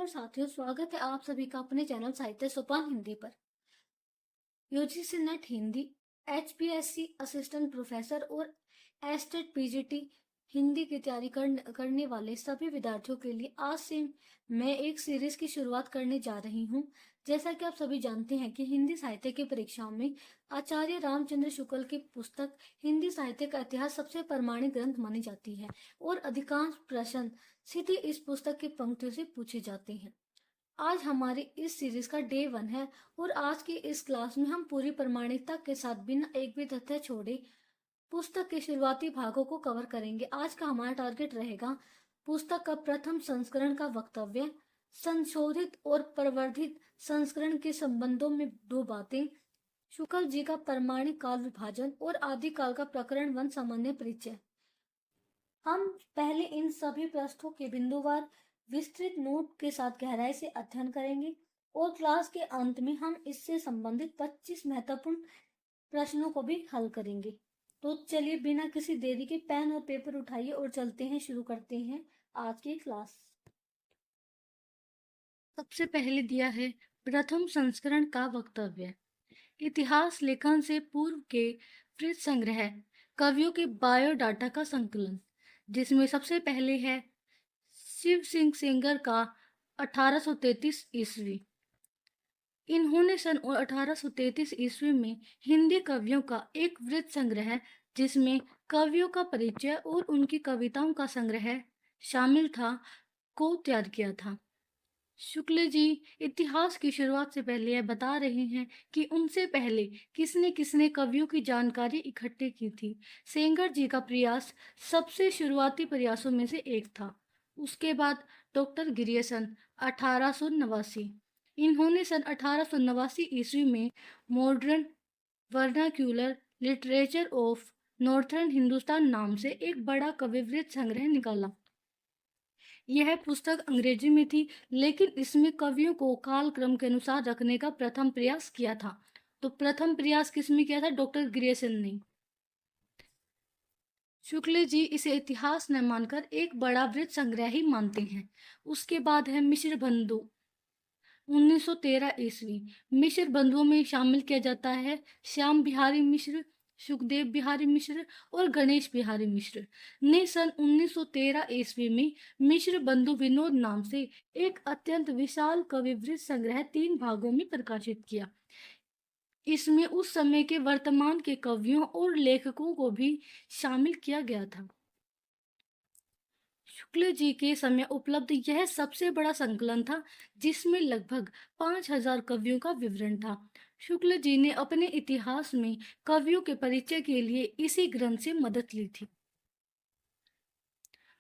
साथियों, स्वागत है आप सभी का अपने चैनल साहित्य सोपान हिंदी पर। UGC net Hindi, HPSC assistant professor और एस्टेट पीजीटी हिंदी की तैयारी करने वाले सभी विद्यार्थियों के लिए आज से मैं एक सीरीज की शुरुआत करने जा रही हूं। जैसा कि आप सभी जानते हैं कि हिंदी साहित्य की परीक्षाओं में आचार्य रामचंद्र शुक्ल की पुस्तक हिंदी साहित्य का इतिहास सबसे प्रमाणिक ग्रंथ मानी जाती है और अधिकांश प्रश्न सीधे इस पुस्तक की पंक्तियों से पूछे जाते हैं। आज हमारी इस सीरीज का डे 1 है और आज की इस क्लास में हम पूरी प्रमाणिकता के साथ बिना एक भी तथ्य छोड़े पुस्तक के शुरुआती भागों को कवर करेंगे। आज का हमारा टारगेट रहेगा पुस्तक का प्रथम संस्करण का वक्तव्य, संशोधित और प्रवर्धित संस्करण के संबंधों में दो बातें, शुक्ल जी का प्रमाणिक काल विभाजन और आदिकाल का प्रकरण 1 सामान्य परिचय। हम पहले इन सभी पृष्ठों के बिंदुवार विस्तृत नोट के साथ गहराई से अध्ययन करेंगे और क्लास के अंत में हम इससे संबंधित 25 महत्वपूर्ण प्रश्नों को भी हल करेंगे। तो चलिए बिना किसी देरी के पेन और पेपर उठाइए और चलते हैं, शुरू करते हैं आज की क्लास। सबसे पहले दिया है प्रथम संस्करण का वक्तव्य। इतिहास लेखन से पूर्व के वृत्त संग्रह, कवियों के बायोडाटा का संकलन, जिसमें सबसे पहले है शिव सिंह सेंगर का 1833 ईस्वी। इन्होंने सन 1833 ईस्वी में हिंदी कवियों का एक वृत्त संग्रह, जिसमें कवियों का परिचय और उनकी कविताओं का संग्रह शामिल था, को तैयार किया था। शुक्ल जी इतिहास की शुरुआत से पहले यह बता रहे हैं कि उनसे पहले किसने किसने कवियों की जानकारी इकट्ठी की थी। सेंगर जी का प्रयास सबसे शुरुआती प्रयासों में से एक था। उसके बाद डॉक्टर गिरियसन 1889। इन्होंने सन 1889 ईस्वी में modern vernacular literature of northern Hindustan नाम से एक बड़ा कविवृत्त संग्रह निकाला। यह पुस्तक अंग्रेजी में थी, लेकिन इसमें कवियों को कालक्रम के अनुसार रखने का प्रथम प्रयास किया था। तो प्रथम प्रयास किसमें किया था? डॉक्टर ग्रियर्सन ने। शुक्ल जी इसे इतिहास न मानकर एक बड़ा वृत्त संग्रह ही मानते हैं। उसके बाद है मिश्र बंधु 1913 ईस्वी। मिश्र बंधुओं में शामिल किया जाता है श्याम बिहारी मिश्र, सुखदेव बिहारी मिश्र और गणेश बिहारी मिश्र ने सन 1913 ईस्वी में मिश्र बंधु विनोद नाम से एक अत्यंत विशाल कविवृत्त संग्रह 3 भागों में प्रकाशित किया। इसमें उस समय के वर्तमान के कवियों और लेखकों को भी शामिल किया गया था। शुक्ल जी के समय उपलब्ध यह सबसे बड़ा संकलन था, जिसमें लगभग 5000 कवियों का विवरण था। शुक्ल जी ने अपने इतिहास में कवियों के परिचय के लिए इसी ग्रंथ से मदद ली थी।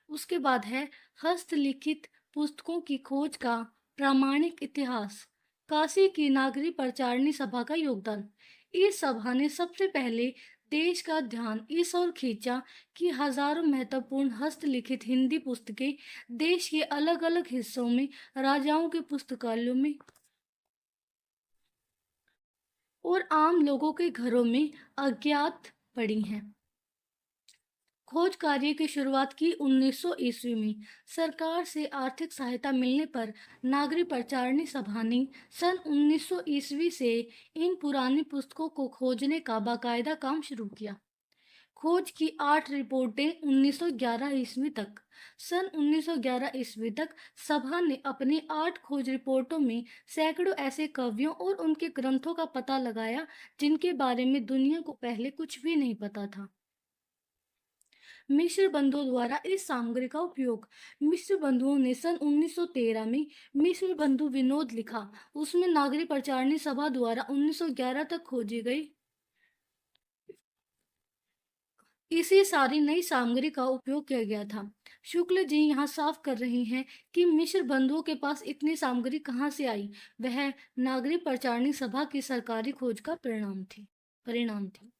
उसके बाद है हस्तलिखित पुस्तकों की खोज का प्रामाणिक इतिहास, काशी की नागरी प्रचारणी सभा का योगदान। इस सभा ने सबसे पहले देश का ध्यान इस ओर खींचा कि हजारों महत्वपूर्ण हस्तलिखित हिंदी पुस्तकें देश के अलग अलग हिस्सों में राजाओं के पुस्तकालयों में और आम लोगों के घरों में अज्ञात पड़ी हैं। खोज कार्य की शुरुआत की 1900 ईस्वी में। सरकार से आर्थिक सहायता मिलने पर नागरी प्रचारणी सभा ने सन 1900 ईस्वी से इन पुरानी पुस्तकों को खोजने का बाकायदा काम शुरू किया। खोज की 8 रिपोर्टें 1911 ईस्वी तक। सन 1911 ईस्वी तक सभा ने अपनी 8 खोज रिपोर्टों में सैकड़ों ऐसे कवियों और उनके ग्रंथों का पता लगाया जिनके बारे में दुनिया को पहले कुछ भी नहीं पता था। मिश्र बंधुओं द्वारा इस सामग्री का उपयोग। मिश्र बंधुओं ने सन 1913 में मिश्र बंधु विनोद लिखा। उसमें नागरी प्रचारणी सभा द्वारा 1911 तक खोजी गई इसी सारी नई सामग्री का उपयोग किया गया था। शुक्ल जी यहाँ साफ कर रही हैं कि मिश्र बंधुओं के पास इतनी सामग्री कहाँ से आई। वह नागरी प्रचारणी सभा की सरकारी खोज का परिणाम थी।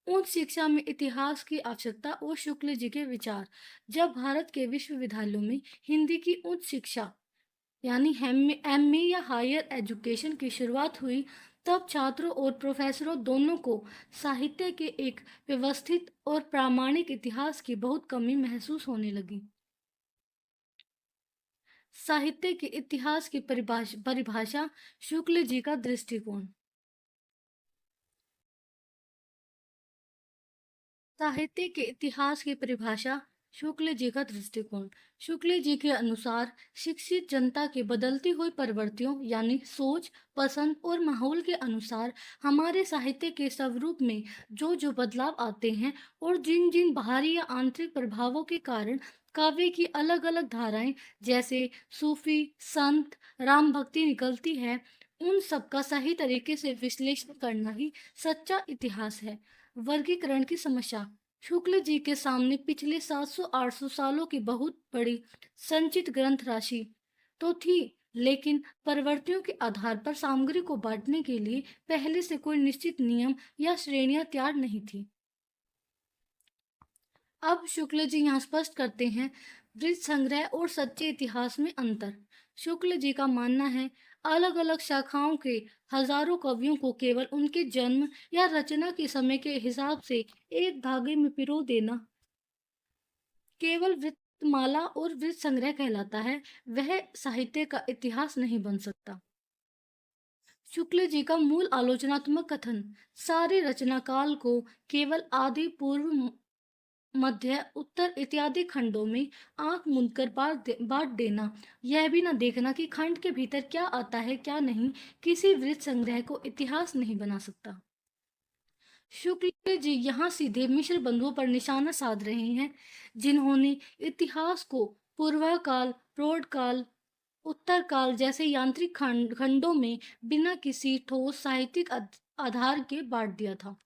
उच्च शिक्षा में इतिहास की आवश्यकता और शुक्ल जी के विचार। जब भारत के विश्वविद्यालयों में हिंदी की उच्च शिक्षा यानी एमए या हायर एजुकेशन की शुरुआत हुई, तब छात्रों और प्रोफेसरों दोनों को साहित्य के एक व्यवस्थित और प्रामाणिक इतिहास की बहुत कमी महसूस होने लगी। साहित्य के इतिहास की परिभाषा शुक्ल जी का दृष्टिकोण। साहित्य के इतिहास की परिभाषा शुक्ल जी का दृष्टिकोण। शुक्ल जी के अनुसार शिक्षित जनता की बदलती हुई प्रवृत्तियों यानी सोच, पसंद और माहौल के अनुसार हमारे साहित्य के स्वरूप में जो जो बदलाव आते हैं और जिन जिन बाहरी या आंतरिक प्रभावों के कारण काव्य की अलग अलग धाराएं जैसे सूफी, संत, राम भक्ति निकलती है, उन सब का सही तरीके से विश्लेषण करना ही सच्चा इतिहास है। वर्गीकरण की समस्या। शुक्ल जी के सामने पिछले 700-800 सालों की बहुत बड़ी संचित ग्रंथ राशि तो थी, लेकिन प्रवृत्तियों के आधार पर सामग्री को बांटने के लिए पहले से कोई निश्चित नियम या श्रेणियां तैयार नहीं थी। अब शुक्ल जी यहाँ स्पष्ट करते हैं वृत्त संग्रह और सच्चे इतिहास में अंतर। शुक्ल जी का मानना है अलग अलग शाखाओं के हजारों कवियों को केवल उनके जन्म या रचना के समय के हिसाब से एक धागे में पिरो देना केवल वृत्तमाला और वृत्त संग्रह कहलाता है, वह साहित्य का इतिहास नहीं बन सकता। शुक्ल जी का मूल आलोचनात्मक कथन सारे रचना काल को केवल आदि, पूर्व, मध्य, उत्तर इत्यादि खंडों में आंख मूंद कर बांट देना, यह भी न देखना कि खंड के भीतर क्या आता है क्या नहीं, किसी वृत्त संग्रह को इतिहास नहीं बना सकता। शुक्ल जी यहाँ सीधे मिश्र बंधुओं पर निशाना साध रहे हैं, जिन्होंने इतिहास को पूर्व काल, प्रौढ़ काल, उत्तर काल जैसे यांत्रिक खंडों में बिना किसी ठोस साहित्यिक आधार के बांट दिया था।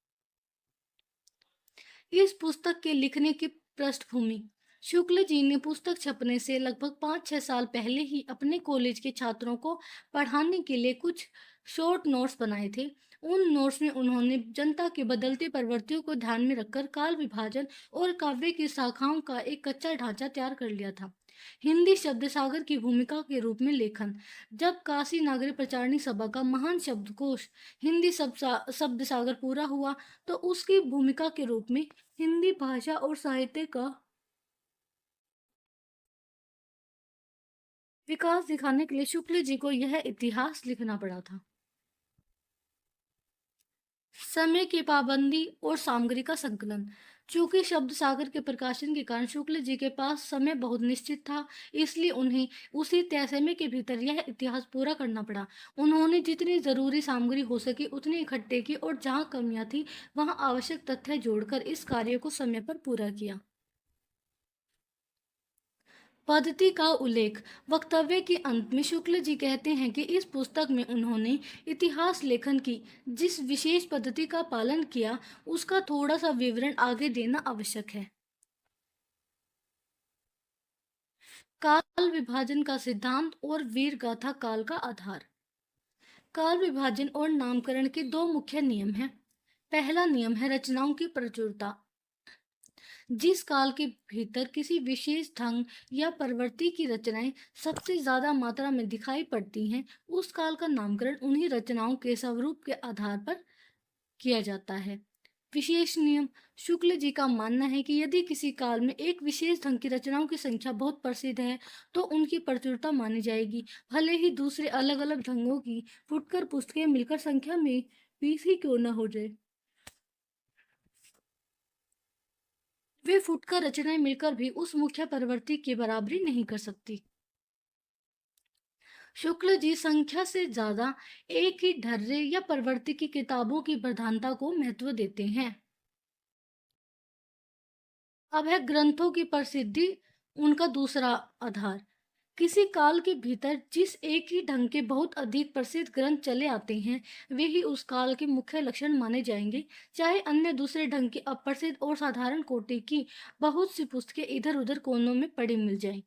इस पुस्तक के लिखने की पृष्ठभूमि। शुक्ल जी ने पुस्तक छपने से लगभग 5-6 साल पहले ही अपने कॉलेज के छात्रों को पढ़ाने के लिए कुछ शॉर्ट नोट्स बनाए थे। उन नोट्स में उन्होंने जनता की बदलती प्रवृत्तियों को ध्यान में रखकर काल विभाजन और काव्य की शाखाओं का एक कच्चा ढांचा तैयार कर लिया था। हिंदी शब्द सागर की भूमिका के रूप में लेखन। जब काशी नागरी प्रचारणी सभा का महान शब्दकोश हिंदी शब्द सागर पूरा हुआ, तो उसकी भूमिका के रूप में हिंदी भाषा और साहित्य का विकास दिखाने के लिए शुक्ल जी को यह इतिहास लिखना पड़ा था। समय की पाबंदी और सामग्री का संकलन। चूंकि शब्द सागर के प्रकाशन के कारण शुक्ल जी के पास समय बहुत निश्चित था, इसलिए उन्हें उसी तय समय के भीतर यह इतिहास पूरा करना पड़ा। उन्होंने जितनी जरूरी सामग्री हो सकी उतनी इकट्ठे की और जहां कमियां थी वहां आवश्यक तथ्य जोड़कर इस कार्य को समय पर पूरा किया। पद्धति का उल्लेख। वक्तव्य के अंत में शुक्ल जी कहते हैं कि इस पुस्तक में उन्होंने इतिहास लेखन की जिस विशेष पद्धति का पालन किया, उसका थोड़ा सा विवरण आगे देना आवश्यक है। काल विभाजन का सिद्धांत और वीर गाथा काल का आधार। काल विभाजन और नामकरण के दो मुख्य नियम हैं। पहला नियम है रचनाओं की प्रचुरता। जिस काल के भीतर किसी विशेष ढंग या प्रवृत्ति की रचनाएं सबसे ज्यादा मात्रा में दिखाई पड़ती हैं, उस काल का नामकरण उन्हीं रचनाओं के स्वरूप के आधार पर किया जाता है। विशेष नियम। शुक्ल जी का मानना है कि यदि किसी काल में एक विशेष ढंग की रचनाओं की संख्या बहुत प्रसिद्ध है, तो उनकी प्रचुरता मानी जाएगी, भले ही दूसरे अलग अलग ढंगों की फुटकर पुस्तकें मिलकर संख्या में 20 ही क्यों न हो जाए। वे फुटकर रचनाएं मिलकर भी उस मुख्य प्रवृत्ति की बराबरी नहीं कर सकती। शुक्ल जी संख्या से ज्यादा एक ही ढर्रे या प्रवृत्ति की किताबों की प्रधानता को महत्व देते हैं। अब है ग्रंथों की प्रसिद्धि, उनका दूसरा आधार। किसी काल के भीतर जिस एक ही ढंग के बहुत अधिक प्रसिद्ध ग्रंथ चले आते हैं, वे ही उस काल के मुख्य लक्षण माने जाएंगे, चाहे अन्य दूसरे ढंग की अप्रसिद्ध और साधारण कोटि की बहुत सी पुस्तकें इधर उधर कोनों में पड़ी मिल जाएं।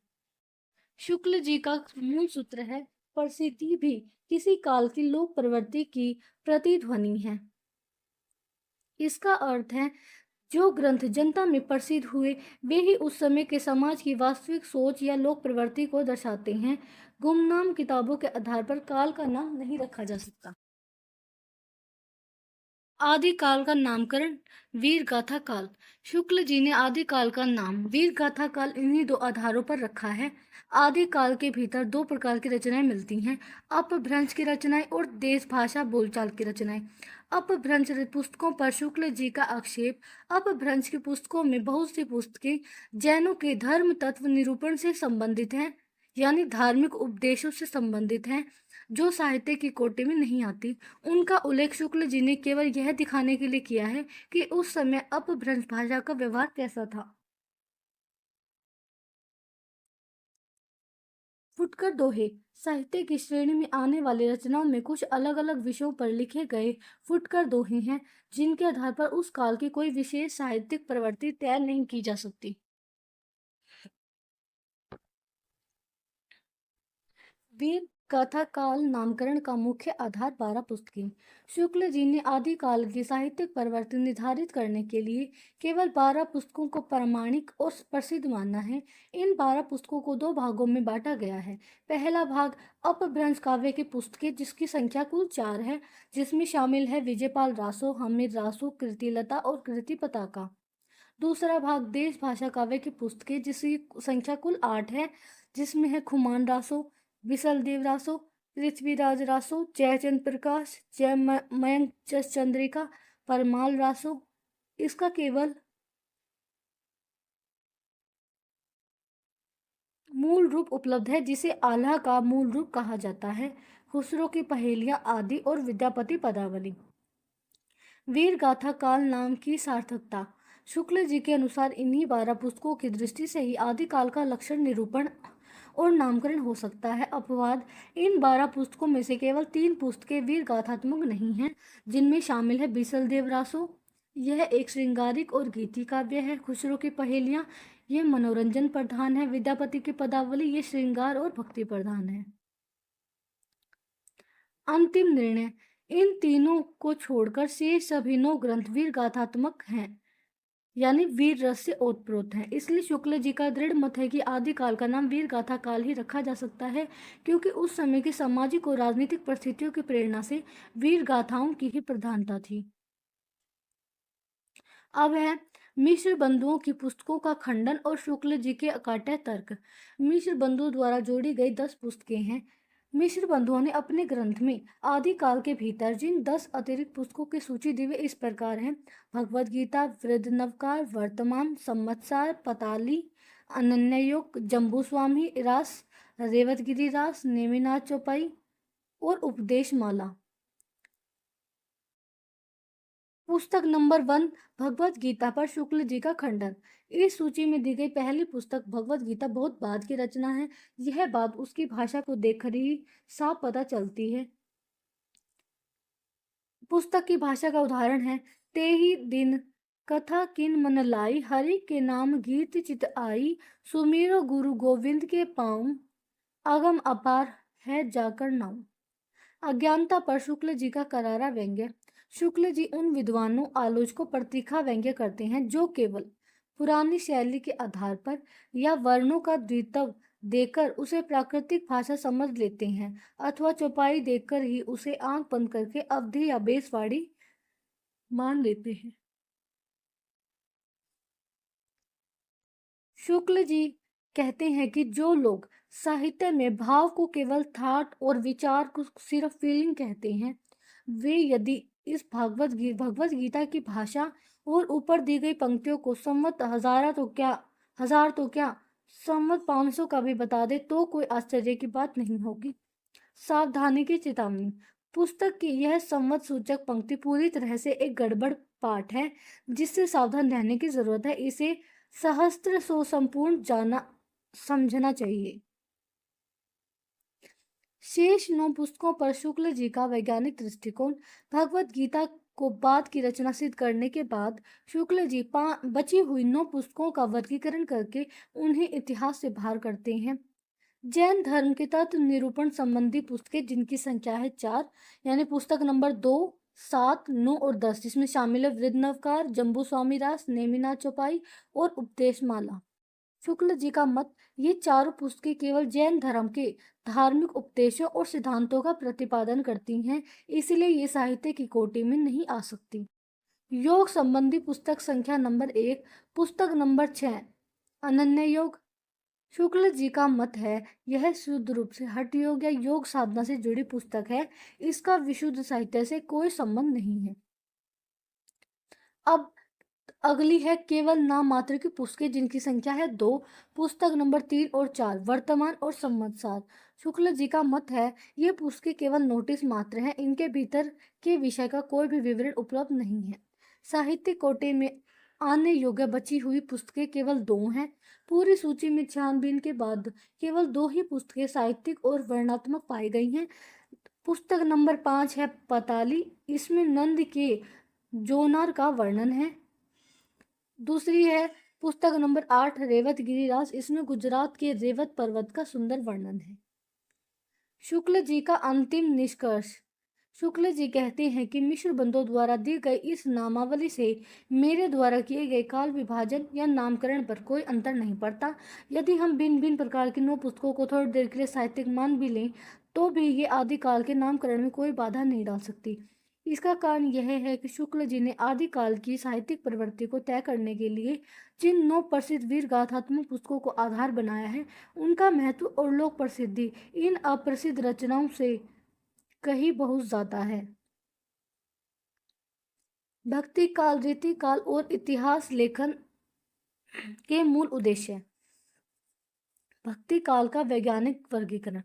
शुक्ल जी का मूल सूत्र है प्रसिद्धि भी किसी काल की लोक प्रवृत्ति की प्रतिध्वनि है। इसका अर्थ है जो ग्रंथ जनता में प्रसिद्ध हुए, वे ही उस समय के समाज की वास्तविक सोच या लोक प्रवृत्ति को दर्शाते हैं। गुमनाम किताबों के आधार पर काल का नाम नहीं रखा जा सकता। आदिकाल का नामकरण। वीर गाथा काल। शुक्ल जी ने आदिकाल का नाम वीर गाथा काल इन्हीं दो आधारों पर रखा है। आदि काल के भीतर दो प्रकार की रचनाएं मिलती हैं, अपभ्रंश की रचनाएं और देश भाषा बोलचाल की रचनाएं। अपभ्रंश पुस्तकों पर शुक्ल जी का आक्षेप। अपभ्रंश की पुस्तकों में बहुत सी पुस्तकें जैनों के धर्म तत्व निरूपण से संबंधित हैं, यानी धार्मिक उपदेशों से संबंधित हैं, जो साहित्य की कोटि में नहीं आती। उनका उल्लेख शुक्ल जी ने केवल यह दिखाने के लिए किया है कि उस समय अपभ्रंश भाषा का व्यवहार कैसा था। फुटकर दोहे। साहित्य की श्रेणी में आने वाली रचनाओं में कुछ अलग अलग विषयों पर लिखे गए फुटकर दोहे हैं, जिनके आधार पर उस काल की कोई विशेष साहित्यिक प्रवृत्ति तय नहीं की जा सकती। वीर कथा काल नामकरण का मुख्य आधार 12 पुस्तकें। शुक्ल जी ने आदिकाल की साहित्यिक प्रवृत्ति निर्धारित करने के लिए केवल 12 पुस्तकों को प्रामाणिक और प्रसिद्ध माना है। इन 12 पुस्तकों को दो भागों में बांटा गया है। पहला भाग अपभ्रंश काव्य की पुस्तकें, जिसकी संख्या कुल 4 है, जिसमें शामिल है विजयपाल रासो, हमीर रासो, कृतिलता और कृति पताका। दूसरा भाग देश भाषा काव्य की पुस्तकें, जिसकी संख्या कुल 8 है, जिसमें है खुमान रासो, विसलदेव रासो, पृथ्वीराज रासो, जयचंद प्रकाश, मयंक चंद्रिका, परमाल रासो। इसका केवल मूल रूप उपलब्ध है, जिसे आल्हा का मूल रूप कहा जाता है। खुसरो की पहेलियां आदि और विद्यापति पदावली। वीर गाथा काल नाम की सार्थकता। शुक्ल जी के अनुसार इन्हीं 12 पुस्तकों की दृष्टि से ही आदिकाल का लक्षण निरूपण और नामकरण हो सकता है। अपवाद। इन 12 पुस्तकों में से केवल 3 पुस्तकें वीर गाथात्मक नहीं हैं, जिनमें शामिल है बीसलदेव रासो, यह एक श्रृंगारिक और गीति काव्य है। खुसरो की पहेलियां, यह मनोरंजन प्रधान है। विद्यापति की पदावली, ये श्रृंगार और भक्ति प्रधान है। अंतिम निर्णय। इन तीनों को छोड़कर शेष सभी 9 ग्रंथ वीर गाथात्मक हैं, यानी वीर रस से ओतप्रोत हैं। इसलिए शुक्ल जी का दृढ़ मत है कि आदिकाल का नाम वीर गाथा काल ही रखा जा सकता है, क्योंकि उस समय की सामाजिक और राजनीतिक परिस्थितियों की प्रेरणा से वीर गाथाओं की ही प्रधानता थी। अब है मिश्र बंधुओं की पुस्तकों का खंडन और शुक्ल जी के अकाट्य तर्क। मिश्र बंधुओं द्वारा जोड़ी गई 10 पुस्तकें हैं। मिश्र बंधुओं ने अपने ग्रंथ में आदिकाल के भीतर जिन 10 अतिरिक्त पुस्तकों की सूची दी हुई इस प्रकार है: भगवद गीता, वृद्ध नवकार, वर्तमान, संवत्सार, पताली, अनन्ययोग, जम्बूस्वामी रास, रेवतगिरी रास, नेमिनाथ चौपाई और उपदेश माला। पुस्तक नंबर 1, भगवद गीता पर शुक्ल जी का खंडन। इस सूची में दी गई पहली पुस्तक भगवद गीता बहुत बाद की रचना है। यह बात उसकी भाषा को देखकर ही साफ पता चलती है। पुस्तक की भाषा का उदाहरण है: ते ही दिन कथा किन मन लाई, हरि के नाम गीत चित आई, सुमीरो गुरु गोविंद के पाँव, अगम अपार है जाकर नाम। अज्ञानता पर शुक्ल जी का करारा व्यंग्य। शुक्ल जी उन विद्वानों आलोचकों पर तीखा व्यंग्य करते हैं जो केवल पुरानी शैली के आधार पर या वर्णों का द्वित्व देकर उसे प्राकृतिक भाषा समझ लेते हैं, अथवा चौपाई देखकर ही उसे आंख बंद करके अवधि या बेसवाड़ी मान लेते हैं। शुक्ल जी कहते हैं कि जो लोग साहित्य में भाव को केवल थाट और विचार को सिर्फ फीलिंग कहते हैं, वे यदि इस भगवत गीता की भाषा और ऊपर दी गई पंक्तियों को संवत हजार तो क्या संवत 500 का भी बता दे तो कोई आश्चर्य की बात नहीं होगी। सावधानी की चेतावनी। पुस्तक की यह संवत सूचक पंक्ति पूरी तरह से एक गड़बड़ पाठ है, जिससे सावधान रहने की जरूरत है। इसे सहस्त्र सो संपूर्ण जाना समझना चाहिए। शेष 9 पुस्तकों पर शुक्ल जी का वैज्ञानिक दृष्टिकोण। भगवत गीता को बाद की रचना सिद्ध करने के बाद शुक्ल जी बची हुई 9 पुस्तकों का वर्गीकरण करके उन्हें इतिहास से बाहर करते हैं। जैन धर्म के तत्व निरूपण संबंधी पुस्तकें, जिनकी संख्या है 4, यानी पुस्तक नंबर 2, 7, 9 और 10, जिसमें शामिल है वृद्ध नवकार, जम्बूस्वामी रास, नेमिनाथ चौपाई और उपदेश माला। शुक्ल जी का मत, ये चारों पुस्तकें केवल जैन धर्म के धार्मिक उपदेशों और सिद्धांतों का प्रतिपादन करती हैं, इसलिए ये साहित्य की कोटि में नहीं आ सकती। योग संबंधी पुस्तक संख्या नंबर 1, पुस्तक नंबर 6, अनन्य योग। शुक्ल जी का मत है यह शुद्ध रूप से हठ योग या योग साधना से जुड़ी पुस्तक है। इसका विशुद्ध साहित्य से कोई संबंध नहीं है। अब अगली है केवल नाम मात्र की पुस्तकें जिनकी संख्या है 2। पुस्तक नंबर 3 और 4 वर्तमान और संवत्सर। शुक्ल जी का मत है ये पुस्तकें केवल नोटिस मात्र हैं, इनके भीतर के विषय का कोई भी विवरण उपलब्ध नहीं है। साहित्यिक कोटि में आने योग्य बची हुई पुस्तकें केवल 2 हैं। पूरी सूची में छानबीन के बाद केवल 2 ही पुस्तकें साहित्यिक और वर्णनात्मक पाई गई हैं। पुस्तक नंबर 5 है पताली, इसमें नंद के जोनार का वर्णन है। दूसरी है पुस्तक नंबर 8 रेवत गिरिराज, इसमें गुजरात के रेवत पर्वत का सुंदर वर्णन है। शुक्ल जी का अंतिम निष्कर्ष। शुक्ल जी कहते हैं कि मिश्र बंधुओं द्वारा दी गई इस नामावली से मेरे द्वारा किए गए काल विभाजन या नामकरण पर कोई अंतर नहीं पड़ता। यदि हम भिन्न भिन्न प्रकार की 9 पुस्तकों को थोड़ी देर के लिए साहित्यिक मान भी लें तो भी ये आदिकाल के नामकरण में कोई बाधा नहीं डाल सकती। इसका कारण यह है कि शुक्ल जी ने आदिकाल की साहित्यिक प्रवृत्ति को तय करने के लिए जिन 9 प्रसिद्ध वीर गाथात्मक पुस्तकों को आधार बनाया है उनका महत्व और लोक प्रसिद्धि इन अप्रसिद्ध रचनाओं से कहीं बहुत ज्यादा है। भक्ति काल, रीति काल और इतिहास लेखन के मूल उद्देश्य। भक्ति काल का वैज्ञानिक वर्गीकरण।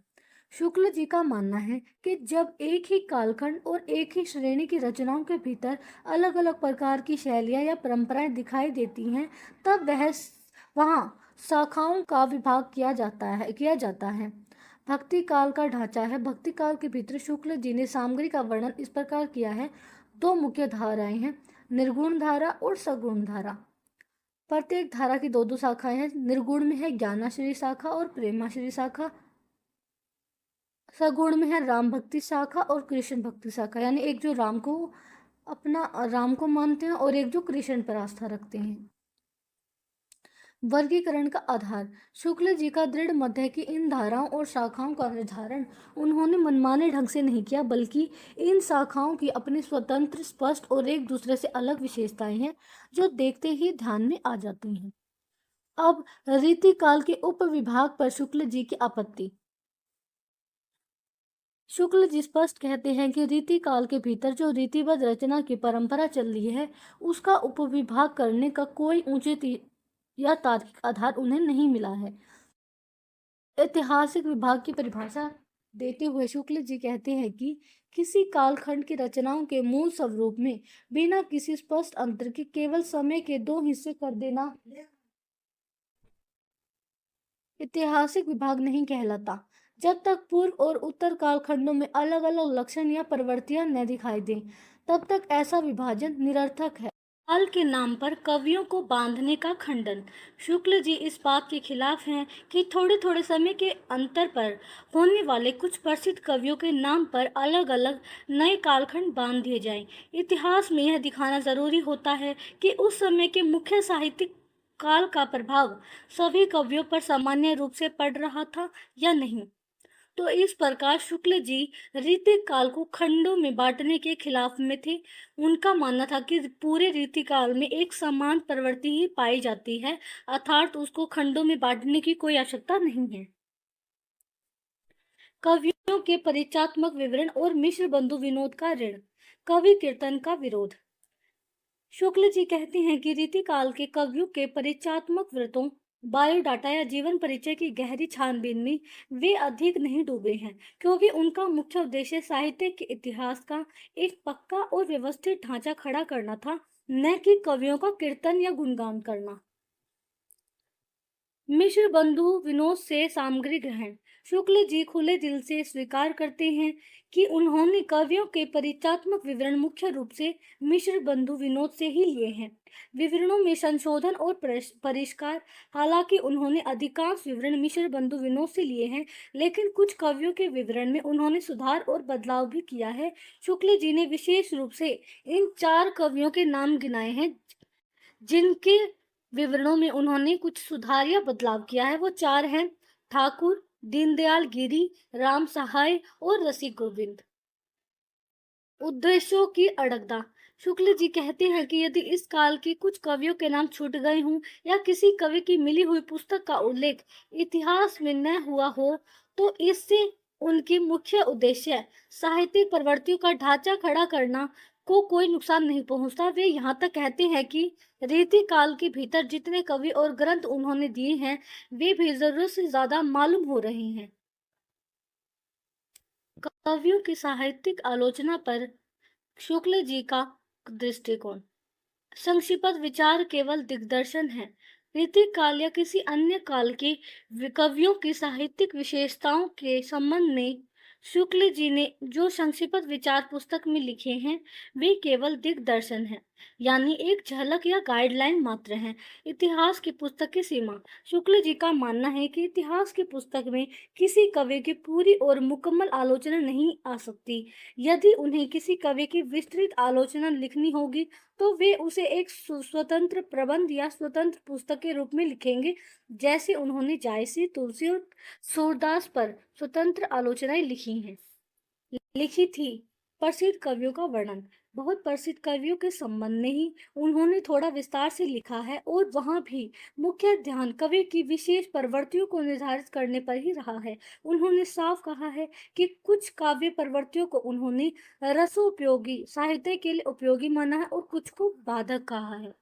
शुक्ल जी का मानना है कि जब एक ही कालखंड और एक ही श्रेणी की रचनाओं के भीतर अलग अलग प्रकार की शैलियां या परंपराएं दिखाई देती हैं तब वहां शाखाओं का विभाग किया जाता है। भक्ति काल का ढांचा है। भक्ति काल के भीतर शुक्ल जी ने सामग्री का वर्णन इस प्रकार किया है। 2 मुख्य धाराएं हैं, निर्गुण धारा और सगुण धारा। प्रत्येक धारा की 2 शाखाएं हैं। निर्गुण में है ज्ञानाश्रय शाखा और प्रेमाश्रय शाखा। सगुण में है राम भक्ति शाखा और कृष्ण भक्ति शाखा, यानी एक जो राम को मानते हैं और एक जो कृष्ण पर आस्था रखते हैं। वर्गीकरण का आधार। शुक्ल जी का दृढ़ मत है कि इन धाराओं और शाखाओं का निर्धारण उन्होंने मनमाने ढंग से नहीं किया, बल्कि इन शाखाओं की अपनी स्वतंत्र, स्पष्ट और एक दूसरे से अलग विशेषताएं हैं जो देखते ही ध्यान में आ जाती हैं। अब रीति काल के उपविभाग पर शुक्ल जी की आपत्ति। शुक्ल जी स्पष्ट कहते हैं कि रीति काल के भीतर जो रीतिबद्ध रचना की परंपरा चल रही है उसका उपविभाग करने का कोई उचित या तार्किक आधार उन्हें नहीं मिला है। ऐतिहासिक विभाग की परिभाषा देते हुए शुक्ल जी कहते हैं कि किसी कालखंड की रचनाओं के मूल स्वरूप में बिना किसी स्पष्ट अंतर के केवल समय के 2 हिस्से कर देना ऐतिहासिक विभाग नहीं कहलाता। जब तक पूर्व और उत्तर कालखंडों में अलग अलग लक्षण या प्रवृत्तियां न दिखाई दें तब तक ऐसा विभाजन निरर्थक है। काल के नाम पर कवियों को बांधने का खंडन। शुक्ल जी इस बात के खिलाफ हैं कि थोड़े थोड़े समय के अंतर पर होने वाले कुछ प्रसिद्ध कवियों के नाम पर अलग अलग नए कालखंड बांध दिए जाएं। इतिहास में यह दिखाना जरूरी होता है कि उस समय के मुख्य साहित्यिक काल का प्रभाव सभी कवियों पर सामान्य रूप से पड़ रहा था या नहीं। तो इस प्रकार शुक्ल जी रीति काल को खंडों में बांटने के खिलाफ में थे। उनका मानना था कि पूरे रीति काल में एक समान प्रवृत्ति ही पाई जाती है, अर्थात उसको खंडों में बांटने की कोई आवश्यकता नहीं है। कवियों के परिचयात्मक विवरण और मिश्र बंधु विनोद का ऋण। कवि कीर्तन का विरोध। शुक्ल जी कहते हैं कि रीति काल के कवियों के परिचयात्मक वृत्तों, बायोडाटा या जीवन परिचय की गहरी छानबीन में वे अधिक नहीं डूबे हैं, क्योंकि उनका मुख्य उद्देश्य साहित्य के इतिहास का एक पक्का और व्यवस्थित ढांचा खड़ा करना था, न कि कवियों का कीर्तन या गुणगान करना। मिश्र बंधु विनोद से सामग्री ग्रहण। शुक्ल जी खुले दिल से स्वीकार करते हैं कि उन्होंने कवियों के परिचयात्मक विवरण मुख्य रूप से मिश्र बंधु विनोद से ही लिए हैं। विवरणों में संशोधन और परिष्कार। हालांकि उन्होंने अधिकांश विवरण मिश्र बंधु विनोद से लिए हैं, लेकिन कुछ कवियों के विवरण में उन्होंने सुधार और बदलाव भी किया है। शुक्ल जी ने विशेष रूप से इन 4 कवियों के नाम गिनाए हैं जिनके विवरणों में उन्होंने कुछ सुधार या बदलाव किया है। वो 4 हैं, ठाकुर, दीनदयाल गिरी, राम सहाय और रसिक गोविंद। उद्देश्यों की अड़गता। शुक्ल जी कहते हैं कि यदि इस काल के कुछ कवियों के नाम छूट गए हों या किसी कवि की मिली हुई पुस्तक का उल्लेख इतिहास में न हुआ हो, तो इससे उनकी मुख्य उद्देश्य साहित्यिक प्रवृत्तियों का ढांचा खड़ा करना को कोई नुकसान नहीं पहुंचता। वे यहाँ तक कहते हैं कि रीति काल के भीतर जितने कवि और ग्रंथ उन्होंने दिए हैं, वे भी जरूरत से ज्यादा मालूम हो रहे हैं। कवियों की साहित्यिक आलोचना पर शुक्ल जी का दृष्टिकोण। संक्षिप्त विचार केवल दिग्दर्शन है। रीति काल या किसी अन्य काल के कवियों की साहित्यिक विशेषताओं के संबंध में शुक्ल जी ने जो संक्षिप्त विचार पुस्तक में लिखे हैं, वे केवल दिग्दर्शन है, यानी एक झलक या गाइडलाइन मात्र है। इतिहास की पुस्तक की सीमा। शुक्ल जी का मानना है कि इतिहास की पुस्तक में किसी कवि की पूरी और मुकम्मल आलोचना नहीं आ सकती। यदि उन्हें किसी कवि की विस्तृत आलोचना लिखनी होगी, तो वे उसे एक स्वतंत्र प्रबंध या स्वतंत्र पुस्तक के रूप में लिखेंगे, जैसे उन्होंने जायसी, तुलसी और सूरदास पर स्वतंत्र आलोचनाएं लिखी थी। प्रसिद्ध कवियों का वर्णन। बहुत प्रसिद्ध कवियों के संबंध में ही उन्होंने थोड़ा विस्तार से लिखा है, और वहां भी मुख्य ध्यान कवि की विशेष प्रवृत्तियों को निर्धारित करने पर ही रहा है। उन्होंने साफ कहा है कि कुछ काव्य प्रवृत्तियों को उन्होंने रसोपयोगी साहित्य के लिए उपयोगी माना है और कुछ को बाधक कहा है।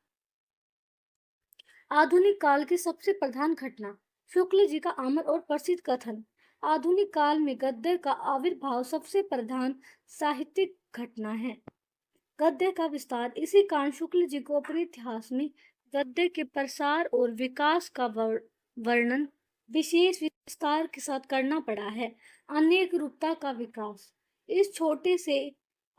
आधुनिक काल की सबसे प्रधान घटना। शुक्ल जी का अमर और प्रसिद्ध कथन। आधुनिक काल में गद्य का आविर्भाव सबसे प्रधान साहित्यिक घटना है। गद्य का विस्तार। इसी कारण शुक्ल जी को अपने इतिहास में गद्य के प्रसार और विकास का वर्णन विशेष विस्तार के साथ करना पड़ा है। अनेक रूपता का विकास। इस छोटे से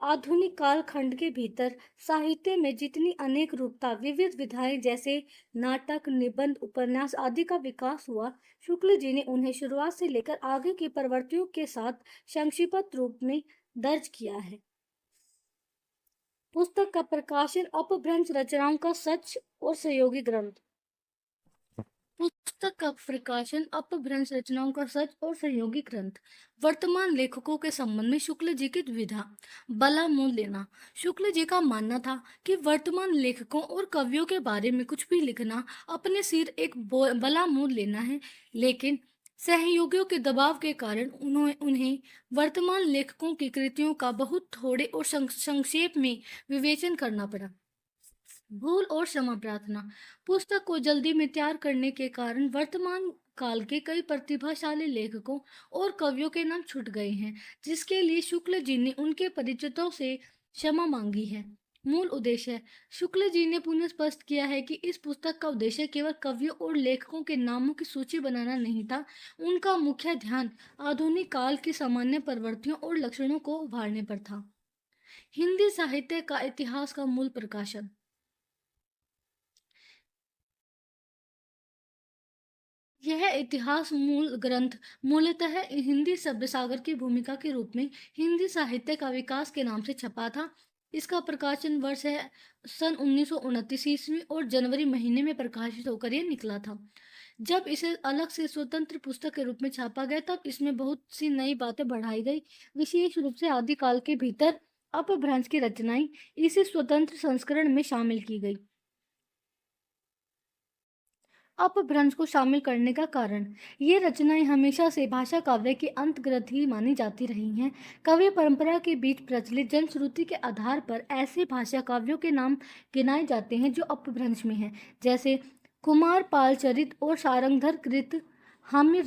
आधुनिक कालखंड के भीतर साहित्य में जितनी अनेक रूपता, विविध विधाएं जैसे नाटक, निबंध, उपन्यास आदि का विकास हुआ, शुक्ल जी ने उन्हें शुरुआत से लेकर आगे की प्रवृत्तियों के साथ संक्षिप्त रूप में दर्ज किया है। पुस्तक का प्रकाशन। अपभ्रंश रचनाओं का सच और सहयोगी ग्रंथ। पुस्तक का प्रकाशन। अपभ्रंश रचनाओं का सच और सहयोगी ग्रंथ। वर्तमान लेखकों के संबंध में शुक्ल जी की दुविधा। बला मोल लेना। शुक्ल जी का मानना था कि वर्तमान लेखकों और कवियों के बारे में कुछ भी लिखना अपने सिर एक बला मोल लेना है, लेकिन सहयोगियों के दबाव के कारण उन्हें वर्तमान लेखकों की कृतियों का बहुत थोड़े और संक्षेप में विवेचन करना पड़ा। भूल और क्षमा प्रार्थना। पुस्तक को जल्दी में तैयार करने के कारण वर्तमान काल के कई प्रतिभाशाली लेखकों और कवियों के नाम छूट गए हैं, जिसके लिए शुक्ल जी ने उनके परिचितों से क्षमा मांगी है। मूल उद्देश्य। शुक्ल जी ने पुनः स्पष्ट किया है कि इस पुस्तक का उद्देश्य केवल कवियों और लेखकों के नामों की सूची बनाना नहीं था। उनका मुख्य ध्यान आधुनिक काल की सामान्य प्रवृत्तियों और लक्षणों को उभारने पर था। हिंदी साहित्य का इतिहास का मूल प्रकाशन। यह इतिहास मूल ग्रंथ मूलतः हिंदी शब्द सागर की भूमिका के रूप में हिंदी साहित्य का विकास के नाम से छपा था। इसका प्रकाशन वर्ष है सन 1929 ईस्वी और जनवरी महीने में प्रकाशित होकर यह निकला था। जब इसे अलग से स्वतंत्र पुस्तक के रूप में छापा गया, तब इसमें बहुत सी नई बातें बढ़ाई गई। विशेष रूप से आदिकाल के भीतर अपभ्रंश की रचनाएं इसे स्वतंत्र संस्करण में शामिल की गई। अपभ्रंश को शामिल करने का कारण। ये रचनाएं हमेशा से भाषा काव्य के अंतर्गत ही मानी जाती रही हैं। काव्य परंपरा के बीच प्रचलित जनश्रुति के आधार पर ऐसे भाषा काव्यों के नाम गिनाए जाते हैं जो अपभ्रंश में हैं, जैसे कुमार पाल चरित और सारंगधर कृत, हमें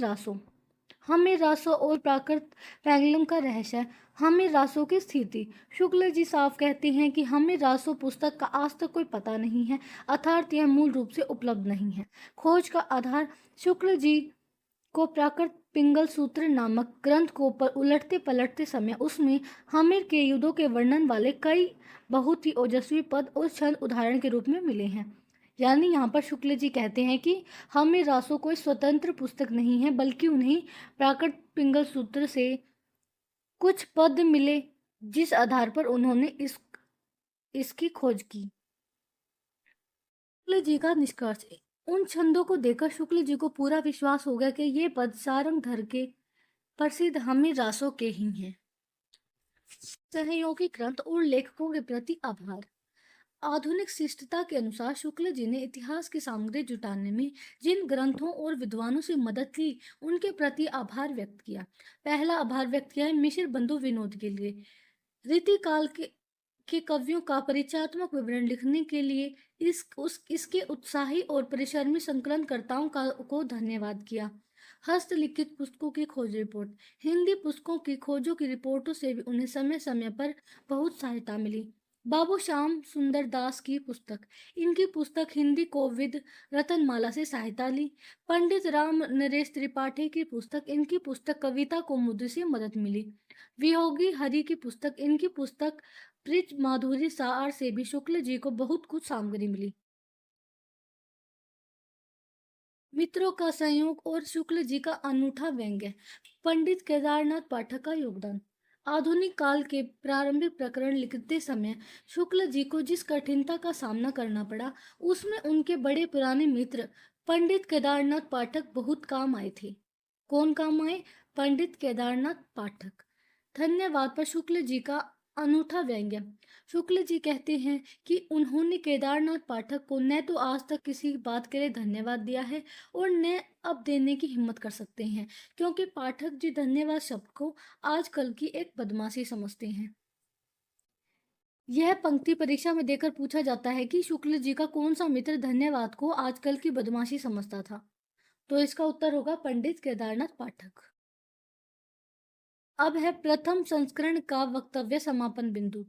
रासो और प्राकृत पैंगलम का रहस्य। हमें रासो की स्थिति। शुक्ल जी साफ कहते हैं कि हमें रासो पुस्तक का आज तक कोई पता नहीं है, अर्थात यह मूल रूप से उपलब्ध नहीं है। खोज का आधार। शुक्ल जी को प्राकृत पिंगल सूत्र नामक ग्रंथ को उलटते पलटते समय उसमें हमीर के युद्धों के वर्णन वाले कई बहुत ही ओजस्वी पद और छंद उदाहरण के रूप में मिले हैं। यानी यहाँ पर शुक्ल जी कहते हैं कि हमें रासो कोई स्वतंत्र पुस्तक नहीं है, बल्कि उन्हें प्राकृत पिंगल सूत्र से कुछ पद मिले, जिस आधार पर उन्होंने इसकी खोज की। शुक्ल जी का निष्कर्ष। उन छंदों को देखकर शुक्ल जी को पूरा विश्वास हो गया कि ये पद सारंगधर के प्रसिद्ध हमीर रासों के ही हैं। सहयोगी ग्रंथ और लेखकों के प्रति आभार। आधुनिक शिष्टता के अनुसार शुक्ल जी ने इतिहास की सामग्री जुटाने में जिन ग्रंथों और विद्वानों से मदद ली, उनके प्रति आभार व्यक्त किया। पहला आभार व्यक्त किया है मिश्र बंधु विनोद के लिए। रीतिकाल के कवियों का परिचयात्मक विवरण लिखने के लिए इसके उत्साही और परिश्रमी संकलनकर्ताओं को धन्यवाद किया। हस्तलिखित पुस्तकों की खोज रिपोर्ट। हिंदी पुस्तकों की खोजों की रिपोर्टों से भी उन्हें समय समय पर बहुत सहायता मिली। बाबू श्याम सुंदर दास की पुस्तक। इनकी पुस्तक हिंदी कोविद रतनमाला से सहायता ली। पंडित राम नरेश त्रिपाठी की पुस्तक। इनकी पुस्तक कविता कौमुदी से मदद मिली। वियोगी हरि की पुस्तक। इनकी पुस्तक ब्रिज माधुरी सार से भी शुक्ल जी को बहुत कुछ सामग्री मिली। मित्रों का संयोग और शुक्ल जी का अनूठा व्यंग्य। पंडित केदारनाथ पाठक का योगदान। आधुनिक काल के प्रारंभिक प्रकरण लिखते समय शुक्ल जी को जिस कठिनता का सामना करना पड़ा, उसमें उनके बड़े पुराने मित्र पंडित केदारनाथ पाठक बहुत काम आए थे। कौन काम आए? पंडित केदारनाथ पाठक। धन्यवाद पर शुक्ल जी का अनूठा व्यंग्य। शुक्ल जी कहते हैं कि उन्होंने केदारनाथ पाठक को न तो आज तक किसी बात के लिए धन्यवाद दिया है और न अब देने की हिम्मत कर सकते हैं, क्योंकि पाठक जी धन्यवाद शब्द को आजकल की एक बदमाशी समझते हैं। यह पंक्ति परीक्षा में देकर पूछा जाता है कि शुक्ल जी का कौन सा मित्र धन्यवाद को आजकल की बदमाशी समझता था, तो इसका उत्तर होगा पंडित केदारनाथ पाठक। अब है प्रथम संस्करण का वक्तव्य समापन बिंदु।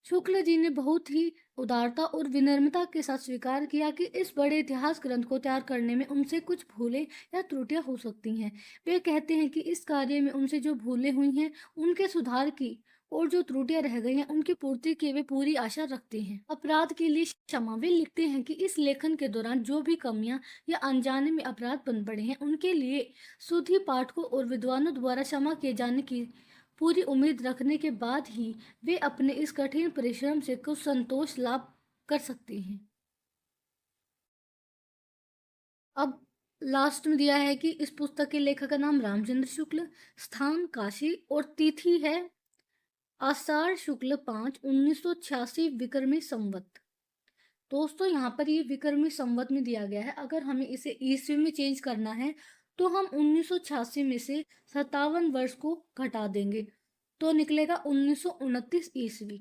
शुक्ल जी ने बहुत ही उदारता और विनम्रता के साथ स्वीकार किया कि इस बड़े इतिहास ग्रंथ को तैयार करने में उनसे कुछ भूलें या त्रुटियां हो सकती हैं। वे कहते हैं कि इस कार्य में उनसे जो भूलें हुई हैं, उनके सुधार की और जो त्रुटियां रह गई हैं, उनकी पूर्ति की वे पूरी आशा रखते हैं। अपराध के लिए क्षमा। वे लिखते हैं कि इस लेखन के दौरान जो भी कमियां या अनजाने में अपराध बन पड़े हैं, उनके लिए सुधी पाठकों और विद्वानों द्वारा क्षमा किए जाने की पूरी उम्मीद रखने के बाद ही वे अपने इस कठिन परिश्रम से कुछ संतोष लाभ कर सकते हैं। अब लास्ट में दिया है कि इस पुस्तक के लेखक का नाम रामचंद्र शुक्ल, स्थान काशी और तिथि है आषाढ़ शुक्ल 5, 1986 विक्रमी संवत। दोस्तों यहाँ पर ये विक्रमी संवत में दिया गया है। अगर हमें इसे ईस्वी में चेंज करना है तो हम 1986 में से 57 वर्ष को घटा देंगे, तो निकलेगा 1929 ईस्वी।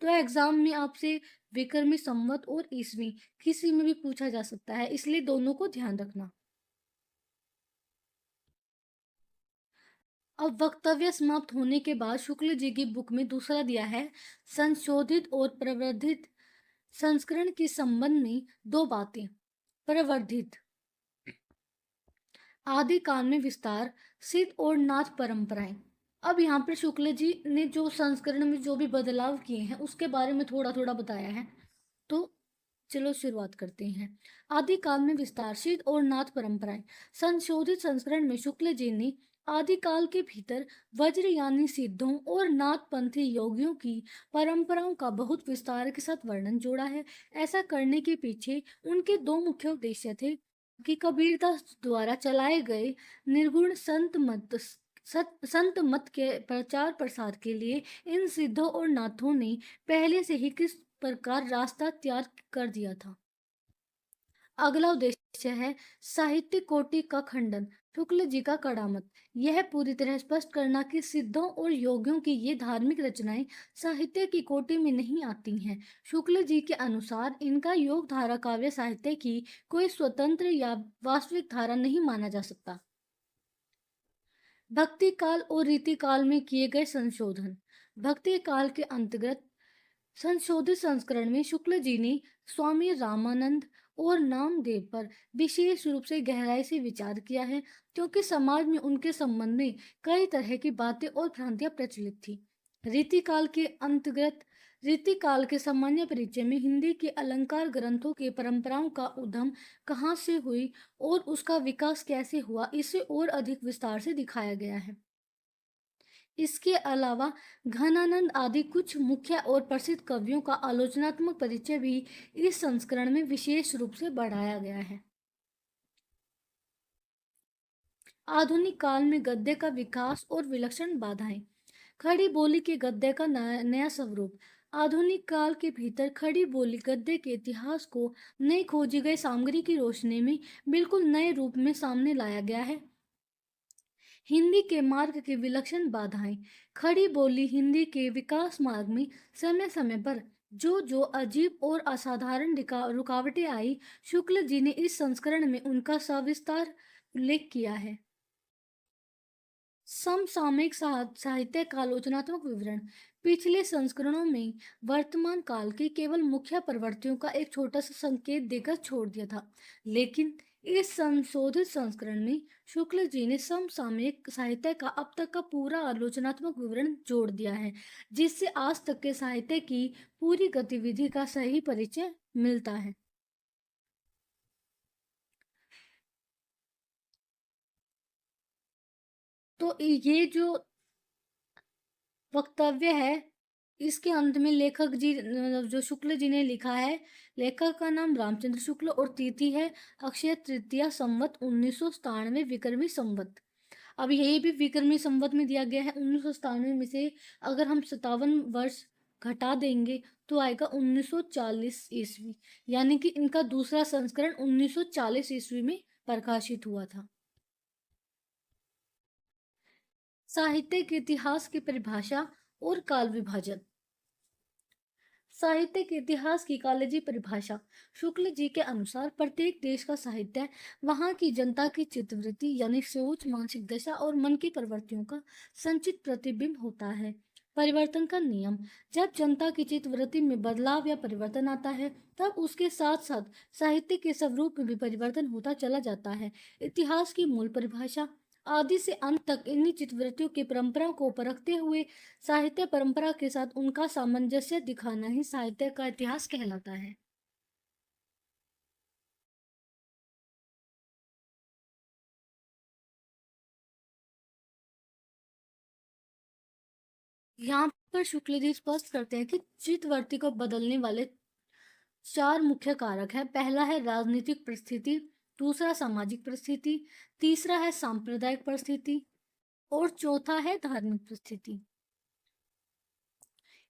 तो एग्जाम में आपसे विक्रमी संवत और ईस्वी किसी में भी पूछा जा सकता है, इसलिए दोनों को ध्यान रखना। अब वक्तव्य समाप्त होने के बाद शुक्ल जी की बुक में दूसरा दिया है संशोधित और प्रवर्धित संस्करण के संबंध में दो बातें। प्रवर्धित आदि काल में विस्तार, सिद्ध और नाथ परंपराएं। अब यहाँ पर शुक्ल जी ने जो संस्करण में जो भी बदलाव किए हैं उसके बारे में थोड़ा थोड़ा बताया है, तो चलो शुरुआत करते हैं। आदिकाल में विस्तार, सिद्ध और नाथ परंपराएं। संशोधित संस्करण में शुक्ल जी ने आदिकाल के भीतर वज्र यानी सिद्धों और नाथपंथी योगियों की परंपराओं का बहुत विस्तार के साथ वर्णन जोड़ा है। ऐसा करने के पीछे उनके दो मुख्य उद्देश्य थे कि कबीरदास द्वारा चलाए गए निर्गुण संत मत के प्रचार प्रसार के लिए इन सिद्धों और नाथों ने पहले से ही किस प्रकार रास्ता तैयार कर दिया था। अगला उद्देश्य है साहित्य कोटि का खंडन, शुक्ल जी का कड़ामत। यह पूरी तरह स्पष्ट करना कि सिद्धों और योगियों की ये धार्मिक रचनाएं साहित्य की कोटि में नहीं आती हैं। शुक्ल जी के अनुसार इनका योग धारा काव्य साहित्य की कोई स्वतंत्र या वास्तविक धारा नहीं माना जा सकता। भक्ति काल और रीति काल में किए गए संशोधन। भक्ति काल के अंतर्गत संशोधित संस्करण में शुक्ल जी ने स्वामी रामानंद और नामदेव पर विशेष रूप से गहराई से विचार किया है, क्योंकि समाज में उनके संबंध में कई तरह की बातें और भ्रांतियां प्रचलित थी। रीतिकाल के अंतर्गत रीतिकाल के सामान्य परिचय में हिंदी के अलंकार ग्रंथों के परंपराओं का उद्गम कहाँ से हुई और उसका विकास कैसे हुआ, इसे और अधिक विस्तार से दिखाया गया है। इसके अलावा घनानंद आदि कुछ मुख्य और प्रसिद्ध कवियों का आलोचनात्मक परिचय भी इस संस्करण में विशेष रूप से बढ़ाया गया है। आधुनिक काल में गद्य का विकास और विलक्षण बाधाएं। खड़ी बोली के गद्य का नया स्वरूप। आधुनिक काल के भीतर खड़ी बोली गद्य के इतिहास को नई खोजी गई सामग्री की रोशनी में बिल्कुल नए रूप में सामने लाया गया है। हिंदी के मार्ग की विलक्षण बाधाएं। खड़ी बोली हिंदी के विकास मार्ग में समय समय पर जो अजीब और असाधारण रुकावटें आई, शुक्ल जी ने इस संस्करण में उनका सविस्तार उल्लेख किया है। समसामयिक साहित्य का आलोचनात्मक विवरण। पिछले संस्करणों में वर्तमान काल की केवल मुख्य प्रवृत्तियों का एक छोटा सा संकेत देकर छोड़ दिया था, लेकिन इस संशोधित संस्करण में शुक्ल जी ने समसामयिक साहित्य का अब तक का पूरा आलोचनात्मक विवरण जोड़ दिया है, जिससे आज तक के साहित्य की पूरी गतिविधि का सही परिचय मिलता है। तो ये जो वक्तव्य है, इसके अंत में लेखक जी जो शुक्ल जी ने लिखा है, लेखक का नाम रामचंद्र शुक्ल और तिथि है अक्षय तृतीया संवत 1997 विक्रमी संवत। अब यही भी विक्रमी संवत में दिया गया है। 1997 में से अगर हम 57 वर्ष घटा देंगे तो आएगा 1940 ईस्वी, यानी कि इनका दूसरा संस्करण 1940 ईस्वी में प्रकाशित हुआ था। साहित्य के इतिहास की परिभाषा और काल विभाजन। साहित्य के इतिहास की कॉलेजी परिभाषा। शुक्ल जी के अनुसार प्रत्येक देश का साहित्य वहां की जनता की चित्तवृत्ति यानी सोच, मानसिक दशा और मन की प्रवृत्तियों का संचित प्रतिबिंब होता है। परिवर्तन का नियम। जब जनता की चित्तवृत्ति में बदलाव या परिवर्तन आता है, तब उसके साथ साथ साहित्य के स्वरूप में भी परिवर्तन होता चला जाता है। इतिहास की मूल परिभाषा। आदि से अंत तक इन्हीं चित्तवृत्तियों की परंपरा को परखते हुए साहित्य परंपरा के साथ उनका सामंजस्य दिखाना ही साहित्य का इतिहास कहलाता है। यहाँ पर शुक्ल जी स्पष्ट करते हैं कि चित्तवृत्ति को बदलने वाले चार मुख्य कारक हैं। पहला है राजनीतिक परिस्थिति, दूसरा सामाजिक परिस्थिति, तीसरा है सांप्रदायिक परिस्थिति और चौथा है धार्मिक परिस्थिति।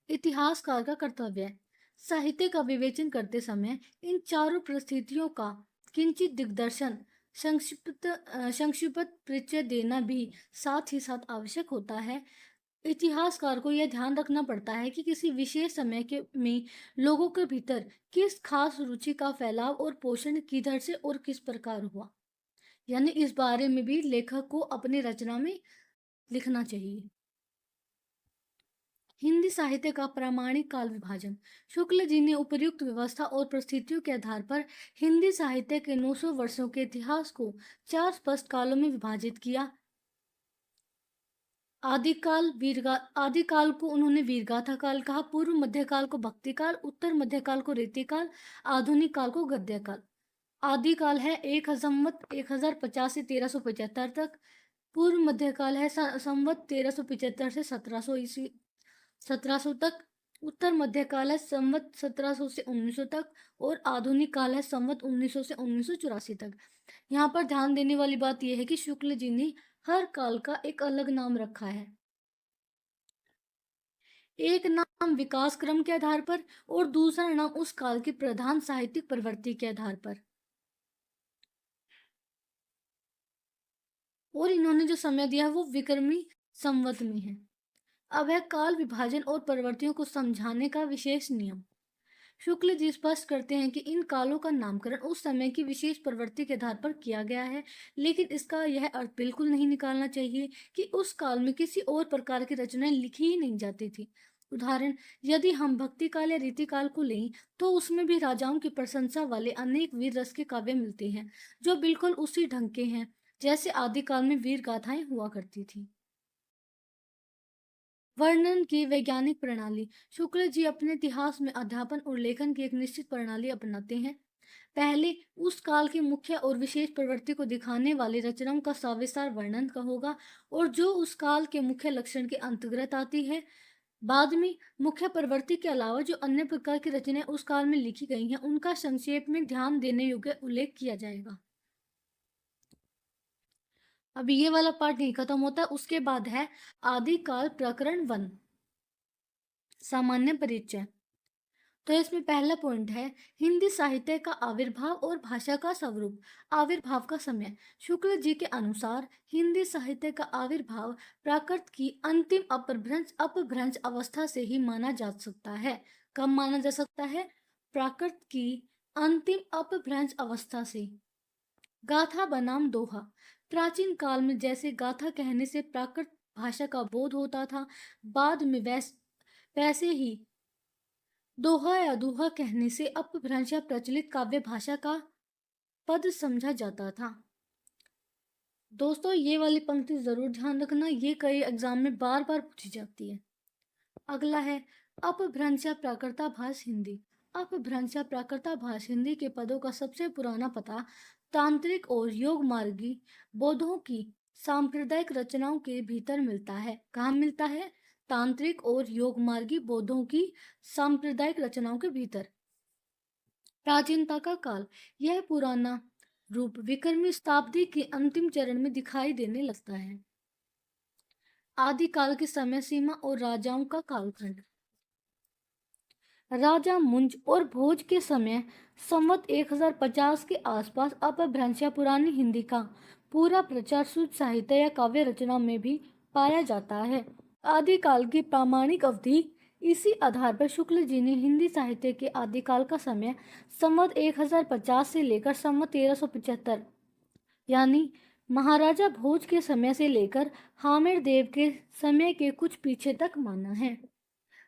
इतिहासकार का कर्तव्य है साहित्य का विवेचन करते समय इन चारों परिस्थितियों का किंचित दिग्दर्शन, संक्षिप्त परिचय देना भी साथ ही साथ आवश्यक होता है। इतिहासकार को यह ध्यान रखना पड़ता है कि किसी विशेष समय के में लोगों के भीतर किस खास रुचि का फैलाव और पोषण किधर से और किस प्रकार हुआ, यानी इस बारे में भी लेखक को अपनी रचना में लिखना चाहिए। हिंदी साहित्य का प्रामाणिक काल विभाजन। शुक्ल जी ने उपर्युक्त व्यवस्था और परिस्थितियों के आधार पर हिंदी साहित्य के 900 वर्षों के इतिहास को चार स्पष्ट कालों में विभाजित किया। आदिकाल को उन्होंने वीरगाथा काल कहा, पूर्व मध्यकाल को भक्ति काल, उत्तर मध्यकाल को रीतिकाल, आधुनिक काल को गद्य काल। आदिकाल है 1050 से 1375 तक, पूर्व मध्यकाल है संवत 1375 से 1700 तक, उत्तर मध्यकाल है संवत 1700 से 1900 तक और आधुनिक काल है संवत 1900 से 1984 तक। यहाँ पर ध्यान देने वाली बात यह है कि शुक्ल जी ने हर काल का एक अलग नाम रखा है। एक नाम विकास क्रम के आधार पर और दूसरा नाम उस काल की प्रधान साहित्यिक प्रवृत्ति के आधार पर। और इन्होंने जो समय दिया है वो विक्रमी संवत में है। अब है काल विभाजन और प्रवृत्तियों को समझाने का विशेष नियम। शुक्ल जी स्पष्ट करते हैं कि इन कालों का नामकरण उस समय की विशेष प्रवृत्ति के आधार पर किया गया है, लेकिन इसका यह अर्थ बिल्कुल नहीं निकालना चाहिए कि उस काल में किसी और प्रकार की रचनाएं लिखी ही नहीं जाती थी। उदाहरण, यदि हम भक्ति काल या रीति काल को लें तो उसमें भी राजाओं की प्रशंसा वाले अनेक वीर रस के काव्य मिलते हैं, जो बिल्कुल उसी ढंग के हैं जैसे आदिकाल में वीर गाथाएं हुआ करती थी। वर्णन की वैज्ञानिक प्रणाली। शुक्ल जी अपने इतिहास में अध्यापन और लेखन की एक निश्चित प्रणाली अपनाते हैं। पहले उस काल की मुख्य और विशेष प्रवृत्ति को दिखाने वाली रचनाओं का सविस्तार वर्णन का होगा और जो उस काल के मुख्य लक्षण के अंतर्गत आती है। बाद में मुख्य प्रवृत्ति के अलावा जो अन्य प्रकार की रचनाएं उस काल में लिखी गई हैं उनका संक्षेप में ध्यान देने योग्य उल्लेख किया जाएगा। अब ये वाला पार्ट नहीं खत्म होता, उसके बाद है आदिकाल प्रकरण 1। सामान्य परिचय। तो इसमें पहला पॉइंट है हिंदी साहित्य का आविर्भाव और भाषा का स्वरूप। आविर्भाव का समय। शुक्ल जी के अनुसार हिंदी साहित्य का आविर्भाव प्राकृत की अंतिम अपभ्रंश अवस्था से ही माना जा सकता है। कब माना जा सकता है? प्राकृत की अंतिम अपभ्रंश अवस्था से। गाथा बनाम दोहा। प्राचीन काल में जैसे गाथा कहने से प्राकृत भाषा का बोध होता था, बाद में वैसे ही दोहा या दोहा कहने से अपभ्रंश या प्रचलित काव्य भाषा का पद समझा जाता था। दोस्तों ये वाली पंक्ति जरूर ध्यान रखना, ये कई एग्जाम में बार बार पूछी जाती है। अगला है अपभ्रंश या प्राकृताभास हिंदी। अपभ्रंश या प्राकृताभास हिंदी के पदों का सबसे पुराना पता तांत्रिक और योग मार्गी बौद्धों की सांप्रदायिक रचनाओं के भीतर मिलता है। कहाँ मिलता है? तांत्रिक और योग मार्गी बौद्धों की सांप्रदायिक रचनाओं के भीतर। प्राचीनता का काल। यह पुराना रूप विक्रमी शताब्दी के अंतिम चरण में दिखाई देने लगता है। आदिकाल की समय सीमा और राजाओं का कालखंड। राजा मुंज और भोज के समय संवत 1050 के आसपास अपभ्रंश या पुरानी हिंदी का पूरा प्रचार शुद्ध साहित्य या काव्य रचना में भी पाया जाता है। आदिकाल की प्रामाणिक अवधि। इसी आधार पर शुक्ल जी ने हिंदी साहित्य के आदिकाल का समय संवत 1050 से लेकर संवत 1375 यानी महाराजा भोज के समय से लेकर हामिर देव के समय के कुछ पीछे तक माना है।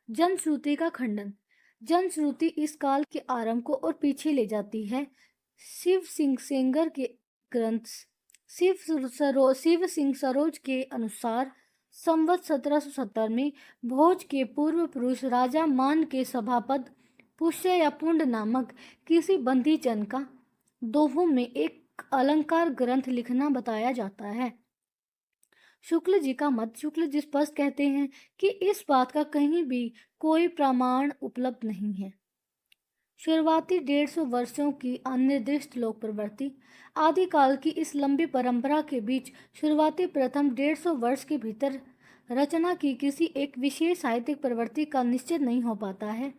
जनश्रुति का खंडन। जनश्रुति इस काल के आरंभ को और पीछे ले जाती है। शिव सिंह सेंगर के ग्रंथ शिव सिंह सरोज के अनुसार संवत 1770 में भोज के पूर्व पुरुष राजा मान के सभापद पुष्य या पुंड नामक किसी बंदी जन का दोहों में एक अलंकार ग्रंथ लिखना बताया जाता है। शुक्ल जी का मत। शुक्ल जी स्पष्ट कहते हैं कि इस बात का कहीं भी कोई प्रमाण उपलब्ध नहीं है। शुरुआती 150 वर्षों की अनिर्दिष्ट लोक प्रवृत्ति। आदिकाल की इस लंबी परंपरा के बीच शुरुआती प्रथम 150 वर्ष के भीतर रचना की किसी एक विशेष साहित्यिक प्रवृत्ति का निश्चित नहीं हो पाता है।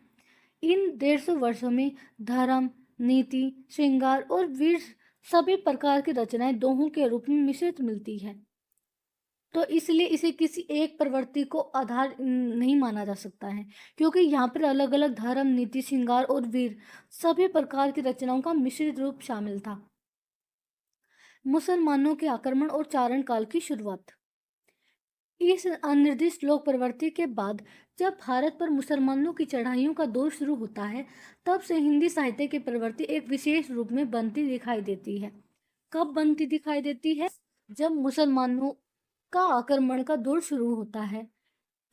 इन 150 वर्षों में धर्म, नीति, श्रृंगार और वीर सभी प्रकार की रचनाएं दोहों के रूप में मिश्रित मिलती है। तो इसलिए इसे किसी एक प्रवृत्ति को आधार नहीं माना जा सकता है, क्योंकि यहाँ पर अलग अलग धर्म, नीति, श्रृंगार और वीर सभी प्रकार की रचनाओं का मिश्रित रूप शामिल था। मुसलमानों के आक्रमण और चारण काल की शुरुआत। इस अनिर्दिष्ट लोक प्रवृत्ति के बाद जब भारत पर मुसलमानों की चढ़ाइयों का दौर शुरू होता है, तब से हिंदी साहित्य की प्रवृत्ति एक विशेष रूप में बनती दिखाई देती है। कब बनती दिखाई देती है? जब मुसलमानों का आक्रमण का दौर शुरू होता है।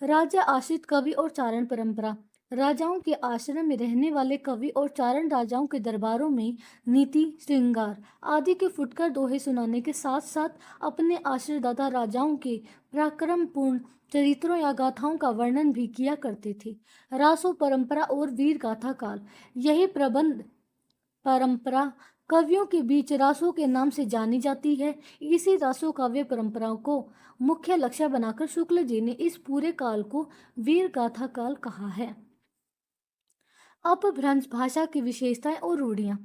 राजा आश्रित कवि और चारण परंपरा। राजाओं के आश्रम में रहने वाले कवि और चारण राजाओं के दरबारों में नीति, श्रृंगार आदि के फुटकर दोहे सुनाने के साथ साथ अपने आश्रयदाता राजाओं के पराक्रमपूर्ण चरित्रों या गाथाओं का वर्णन भी किया करते थे। रासो परंपरा और वीर गाथा काल। यही प्रबंध परंपरा कवियों के बीच रासों के नाम से जानी जाती है। इसी रासो काव्य परंपराओं को मुख्य लक्ष्य बनाकर शुक्ल जी ने इस पूरे काल को वीर गाथा काल कहा है। अपभ्रंश भाषा की विशेषताएं और रूढ़ियां।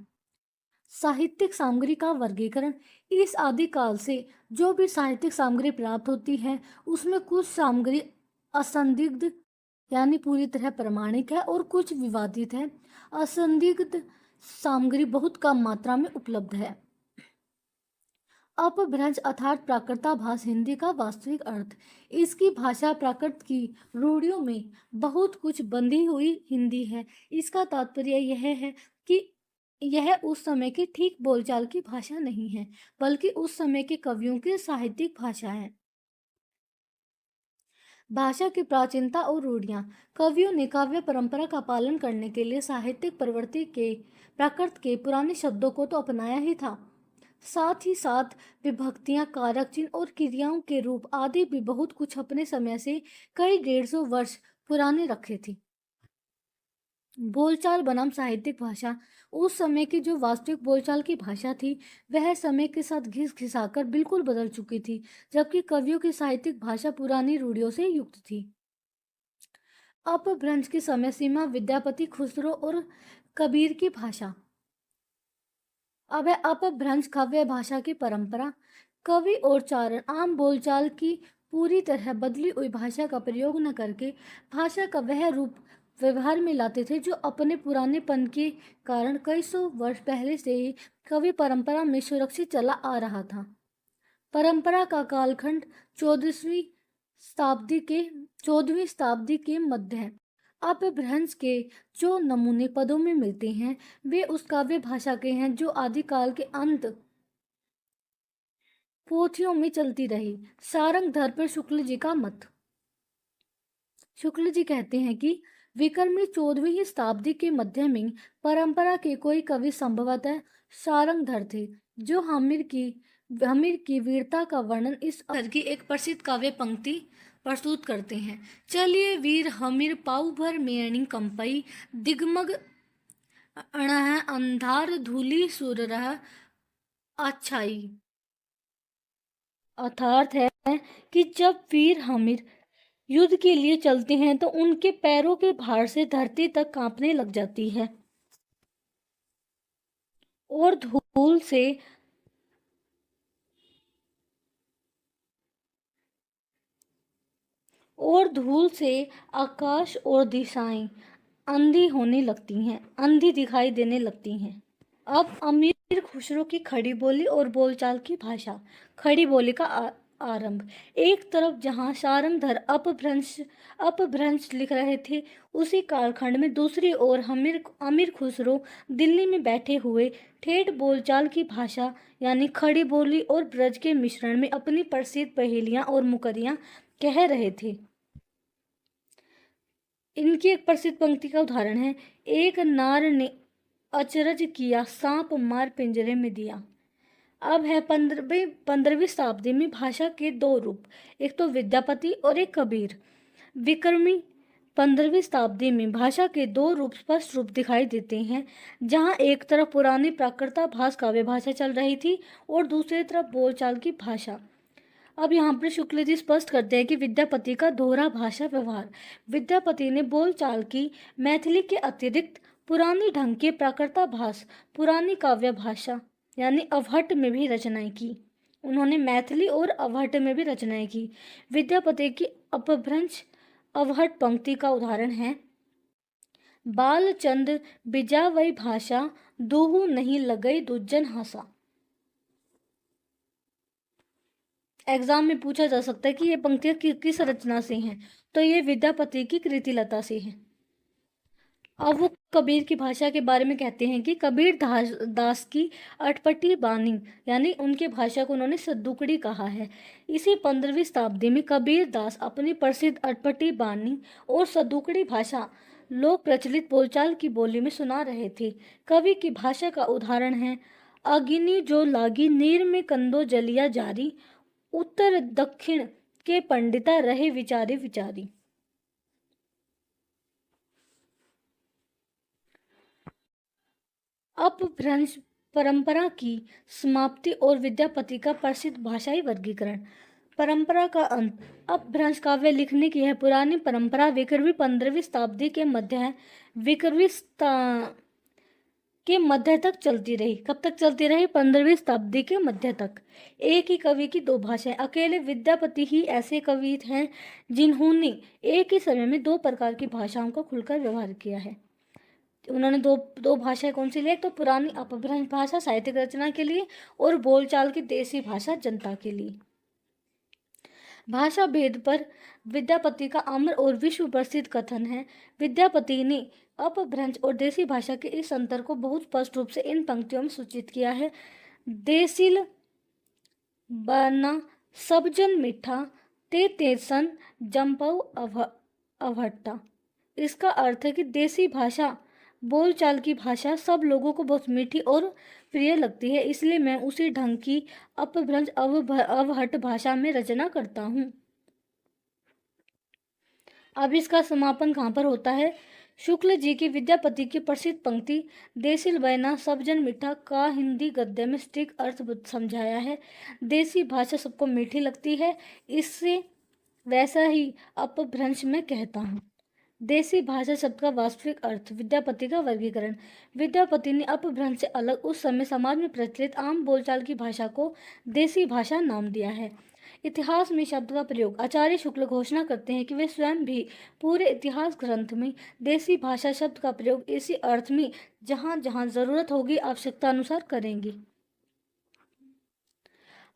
साहित्यिक सामग्री का वर्गीकरण। इस आदिकाल से जो भी साहित्यिक सामग्री प्राप्त होती है उसमें कुछ सामग्री असंदिग्ध यानी पूरी तरह प्रमाणिक है और कुछ विवादित है। असंदिग्ध सामग्री बहुत कम मात्रा में उपलब्ध है। अपभ्रंश अर्थात प्राकृताभास हिंदी का वास्तविक अर्थ। इसकी भाषा प्राकृत की रूढ़ियों में बहुत कुछ बंधी हुई हिंदी है। इसका तात्पर्य यह है कि यह उस समय की ठीक बोलचाल की भाषा नहीं है, बल्कि उस समय के कवियों की साहित्यिक भाषा है। भाषा की प्राचीनता और रूढ़ियाँ। कवियों ने काव्य परंपरा का पालन करने के लिए साहित्यिक प्रवृत्ति के प्राकृत के पुराने शब्दों को तो अपनाया ही था, साथ ही साथ विभक्तियां, कारक चिन्ह और क्रियाओं के रूप आदि भी बहुत कुछ अपने समय से कई 150 वर्ष पुराने रखे थे। बोलचाल बनाम साहित्यिक भाषा। उस समय की जो वास्तविक बोलचाल की भाषा थी वह समय के साथ घिस घिसाकर बिल्कुल बदल चुकी थी, जबकि कवियों की साहित्यिक भाषा पुरानी रूढ़ियों से युक्त थी। अपभ्रंश की समय सीमा विद्यापति, खुसरो और कबीर की भाषा। अब है अपभ्रंश काव्य भाषा की परंपरा। कवि और चारण आम बोलचाल की पूरी तरह बदली हुई भाषा का प्रयोग न करके भाषा का वह रूप व्यवहार में लाते थे जो अपने पुरानेपन के कारण कई सौ वर्ष पहले से ही कवि परंपरा में सुरक्षित चला आ रहा था। परंपरा का कालखंड 14वीं शताब्दी के मध्य है। अपभ्रंश के जो नमूने पदों में मिलते हैं वे उस काव्य भाषा के हैं जो आदिकाल के अंत पोथियों में चलती रही। सारंगधर पर शुक्ल जी का मत। शुक्ल जी कहते हैं कि विक्रमी 14वीं शताब्दी के मध्य में परंपरा के कोई कवि संभवतः सारंगधर थे जो हमीर की वीरता का वर्णन इस अवसर की एक प्रसिद्ध काव्य पंक्ति प्रस्तुत करते हैं। चलिए वीर हमीर पाऊ भर मेणी कंपई दिगमग अणह अंधार धूली सुर रह अच्छाई। अर्थात है कि जब वीर हमीर युद्ध के लिए चलते हैं तो उनके पैरों के भार से धरती तक कांपने लग जाती है और धूल से आकाश और दिशाएं अंधी दिखाई देने लगती हैं। अब अमीर खुसरो की खड़ी बोली और बोलचाल की भाषा। खड़ी बोली का आरंभ। एक तरफ जहां सारंगधर अपभ्रंश लिख रहे थे उसी कालखंड में दूसरी ओर अमीर खुसरो दिल्ली में बैठे हुए ठेठ बोलचाल की भाषा यानी खड़ी बोली और ब्रज के मिश्रण में अपनी प्रसिद्ध पहेलियां और मुकरियां कह रहे थे। इनकी एक प्रसिद्ध पंक्ति का उदाहरण है, एक नार ने अचरज किया सांप मार पिंजरे में दिया। अब है 15वीं शताब्दी में भाषा के दो रूप, एक तो विद्यापति और एक कबीर। विक्रमी 15वीं शताब्दी में भाषा के दो रूप स्पष्ट रूप दिखाई देते हैं, जहां एक तरफ पुरानी प्राकृताभास काव्य भाषा चल रही थी और दूसरी तरफ बोलचाल की भाषा। अब यहाँ पर शुक्ल जी स्पष्ट करते हैं कि विद्यापति का दोहरा भाषा व्यवहार। विद्यापति ने बोलचाल की मैथिली के अतिरिक्त पुरानी ढंग के प्राकृताभास पुरानी काव्य भाषा यानी अवहट्ट में भी रचनाएं की। उन्होंने मैथिली और अवहट्ट में भी रचनाएं की। विद्यापति की अपभ्रंश अवहट्ट पंक्ति का उदाहरण है, बालचंद बिजावई भाषा दूहु नहीं लगई दुज्जन हासा। एग्जाम में पूछा जा सकता है कि ये पंक्तियां किस रचना से हैं, तो ये विद्यापति की कृतिलता से है। अब वो कबीर की भाषा के बारे में कहते हैं कि कबीर दास की अटपटी बानी यानी उनकी भाषा को उन्होंने सद्दुकड़ी कहा है। इसी 15वीं शताब्दी में कबीर दास अपनी प्रसिद्ध अटपटी बानी और सद्दुकड़ी भाषा लोक प्रचलित बोलचाल की बोली में सुना रहे थे। कवि की भाषा का उदाहरण है, अगिनी जो लागी नीर में कंदो जलिया जारी उत्तर दक्षिण के पंडिता रहे विचारी विचारी। अपभ्रंश परंपरा की समाप्ति और विद्यापति का प्रसिद्ध भाषाई वर्गीकरण। परंपरा का अंत। अपभ्रंश काव्य लिखने की यह पुरानी परंपरा विक्रमी 15वीं शताब्दी के मध्य तक चलती रही। कब तक चलती रही? 15वीं शताब्दी के मध्य तक। एक ही कवि की दो भाषाएं। अकेले विद्यापति ही ऐसे कवि हैं जिन्होंने एक ही समय में दो प्रकार की भाषाओं का खुलकर व्यवहार किया है। उन्होंने दो भाषाएं कौन सी ली? एक तो पुरानी अपभ्रंश भाषा साहित्यिक रचना के लिए और बोलचाल की देसी भाषा जनता के लिए। भाषा भेद पर विद्यापति का अमर और विश्व प्रसिद्ध कथन है। विद्यापति ने अपभ्रंश और देसी भाषा के इस अंतर को बहुत स्पष्ट रूप से इन पंक्तियों में सूचित किया है। देसिल बना सब जन मीठा ते तेसन जंपऊ अवहट्टा। इसका अर्थ है कि देसी भाषा बोलचाल की भाषा सब लोगों को बहुत मीठी और प्रिय लगती है, इसलिए मैं उसी ढंग की अपभ्रंश अवहट्ट भाषा में रचना करता हूँ। अब इसका समापन कहाँ पर होता है? शुक्ल जी की विद्यापति की प्रसिद्ध पंक्ति देसिल बहना सब जन मीठा का हिंदी गद्य में सटीक अर्थ समझाया है। देसी भाषा सबको मीठी लगती है, इससे वैसा ही अपभ्रंश में कहता हूँ। देसी भाषा शब्द का वास्तविक अर्थ। विद्यापति का वर्गीकरण। विद्यापति ने अपभ्रंश से अलग उस समय समाज में प्रचलित आम बोलचाल की भाषा को देसी भाषा नाम दिया है। इतिहास में शब्द का प्रयोग। आचार्य शुक्ल घोषणा करते हैं कि वे स्वयं भी पूरे इतिहास ग्रंथ में देसी भाषा शब्द का प्रयोग इसी अर्थ में जहाँ जहाँ जरूरत होगी आवश्यकता अनुसार करेंगे।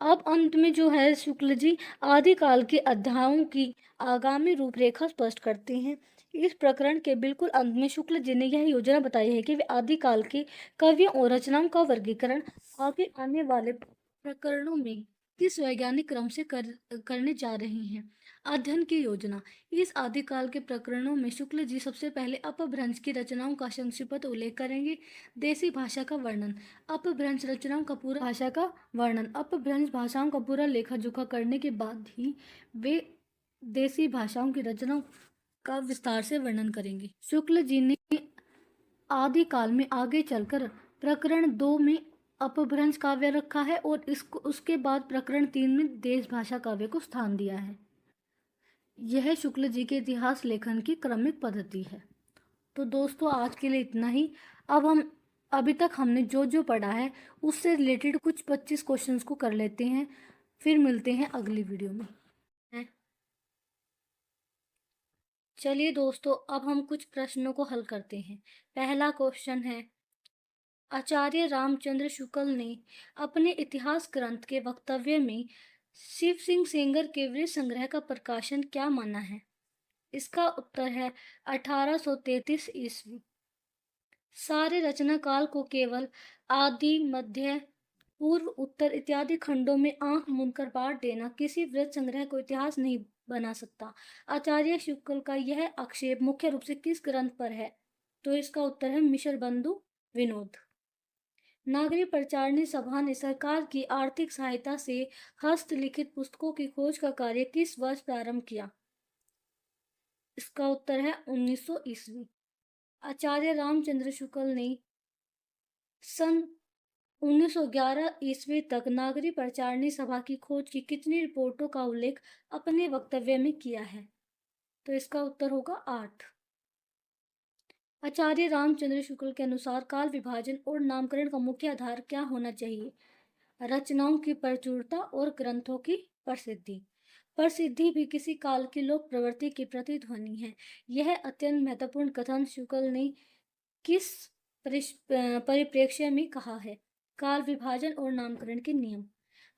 अब अंत में जो है शुक्ल जी आदिकाल के अध्यायों की आगामी रूपरेखा स्पष्ट करते हैं। इस प्रकरण के बिल्कुल अंत में शुक्ल जी ने यह योजना बताई है कि वे आदिकाल के कवियों और रचनाओं का वर्गीकरण आगे आने वाले प्रकरणों में किस वैज्ञानिक क्रम से करने जा रहे हैं। अध्ययन की योजना। इस आदिकाल के प्रकरणों में शुक्ल जी सबसे पहले अपभ्रंश की रचनाओं का संक्षिप्त उल्लेख करेंगे। देसी भाषा का वर्णन। अपभ्रंश रचनाओं का पूरा भाषा का वर्णन। अपभ्रंश भाषाओं का पूरा लेखा जोखा करने के बाद ही वे देसी भाषाओं की रचनाओं का विस्तार से वर्णन करेंगे। शुक्ल जी ने आदिकाल में आगे चलकर प्रकरण 2 में अपभ्रंश काव्य रखा है और इसको उसके बाद प्रकरण 3 में देश भाषा काव्य को स्थान दिया है। यह शुक्ल जी के इतिहास लेखन की क्रमिक पद्धति है। तो दोस्तों आज के लिए इतना ही। अब हम अभी तक हमने जो जो पढ़ा है उससे रिलेटेड कुछ 25 क्वेश्चंस को कर लेते हैं, फिर मिलते हैं अगली वीडियो में। चलिए दोस्तों अब हम कुछ प्रश्नों को हल करते हैं। पहला क्वेश्चन है, आचार्य रामचंद्र शुक्ल ने अपने इतिहास ग्रंथ के वक्तव्य में शिव सिंह सेंगर के वीर संग्रह का प्रकाशन क्या माना है। इसका उत्तर है 1833 ईस्वी। सारे रचना काल को केवल आदि, मध्य, पूर्व, उत्तर इत्यादि खंडों में आंख मूंदकर बांट देना किसी वृत्त संग्रह को इतिहास नहीं बना सकता। आचार्य शुक्ल का यह आक्षेप मुख्य रूप से किस ग्रंथ पर है। तो इसका उत्तर है मिश्र बंधु विनोद। नागरिक प्रचारणी सभा ने सरकार की आर्थिक सहायता से हस्तलिखित पुस्तकों की खोज का कार्य किस वर्ष प्रारंभ किया। इसका उत्तर है 1900 ईस्वी। आचार्य रामचंद्र शुक्ल ने सन 1911 ईस्वी तक नागरिक प्रचारणी सभा की खोज की कितनी रिपोर्टों का उल्लेख अपने वक्तव्य में किया है। तो इसका उत्तर होगा 8। आचार्य रामचंद्र शुक्ल के अनुसार काल विभाजन और नामकरण का मुख्य आधार क्या होना चाहिए। रचनाओं की प्रचुरता और ग्रंथों की प्रसिद्धि। प्रसिद्धि भी किसी काल की लोक प्रवृत्ति की प्रतिध्वनि है। यह अत्यंत महत्वपूर्ण कथन शुक्ल ने किस परिप्रेक्ष्य में कहा है। काल विभाजन और नामकरण के नियम।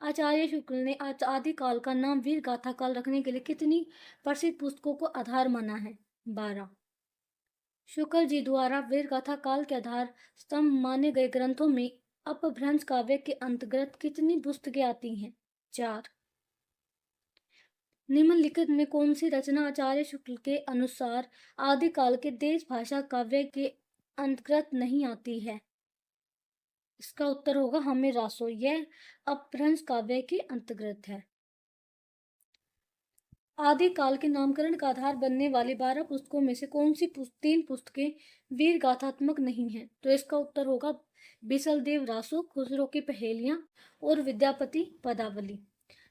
आचार्य शुक्ल ने आदिकाल का नाम वीर गाथा काल रखने के लिए कितनी प्रसिद्ध पुस्तकों को आधार माना है। 12। शुक्ल जी द्वारा वीर गाथा काल के आधार स्तंभ माने गए ग्रंथों में अपभ्रंश काव्य के अंतर्गत कितनी पुस्तकें आती हैं। 4। निम्नलिखित में कौन सी रचना आचार्य शुक्ल के अनुसार आदिकाल के देश भाषा काव्य के अंतर्गत नहीं आती है। इसका उत्तर होगा हमें रासो। यह अपभ्रंश काव्य के अंतर्गत है। आदिकाल के नामकरण का आधार बनने वाली 12 पुस्तकों में से कौन सी 3 पुस्तकें वीर गाथात्मक नहीं हैं। तो इसका उत्तर होगा बिसलदेव रासो, खुसरो की पहेलियां और विद्यापति पदावली।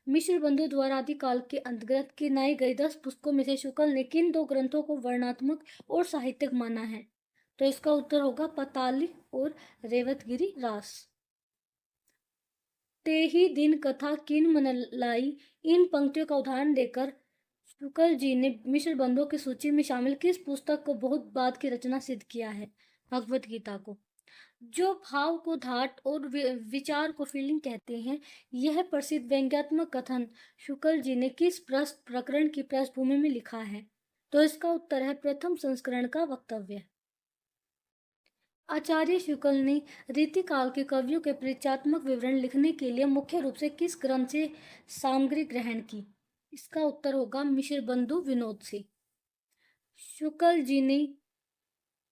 मिश्र बंधु द्वारा आदिकाल के अंतर्गत गिनाई गई 10 पुस्तकों में से शुक्ल ने किन 2 ग्रंथों को वर्णनात्मक और साहित्यिक माना है। तो इसका उत्तर होगा पताली और रेवतगिरी रास। ते ही दिन कथा किन मन लाई, इन पंक्तियों का उदाहरण देकर शुक्ल जी ने मिश्र बंधुओं की सूची में शामिल किस पुस्तक को बहुत बाद की रचना सिद्ध किया है। भगवत गीता को। जो भाव को धाट और विचार को फीलिंग कहते हैं, यह प्रसिद्ध व्यंग्यात्मक कथन शुक्ल जी ने किस प्रकरण की पृष्ठभूमि में लिखा है। तो इसका उत्तर है प्रथम संस्करण का वक्तव्य। आचार्य शुक्ल ने रीतिकाल के कवियों के परिचयात्मक विवरण लिखने के लिए मुख्य रूप से किस ग्रंथ से सामग्री ग्रहण की। इसका उत्तर होगा मिश्र बंधु विनोद से। शुक्ल जी ने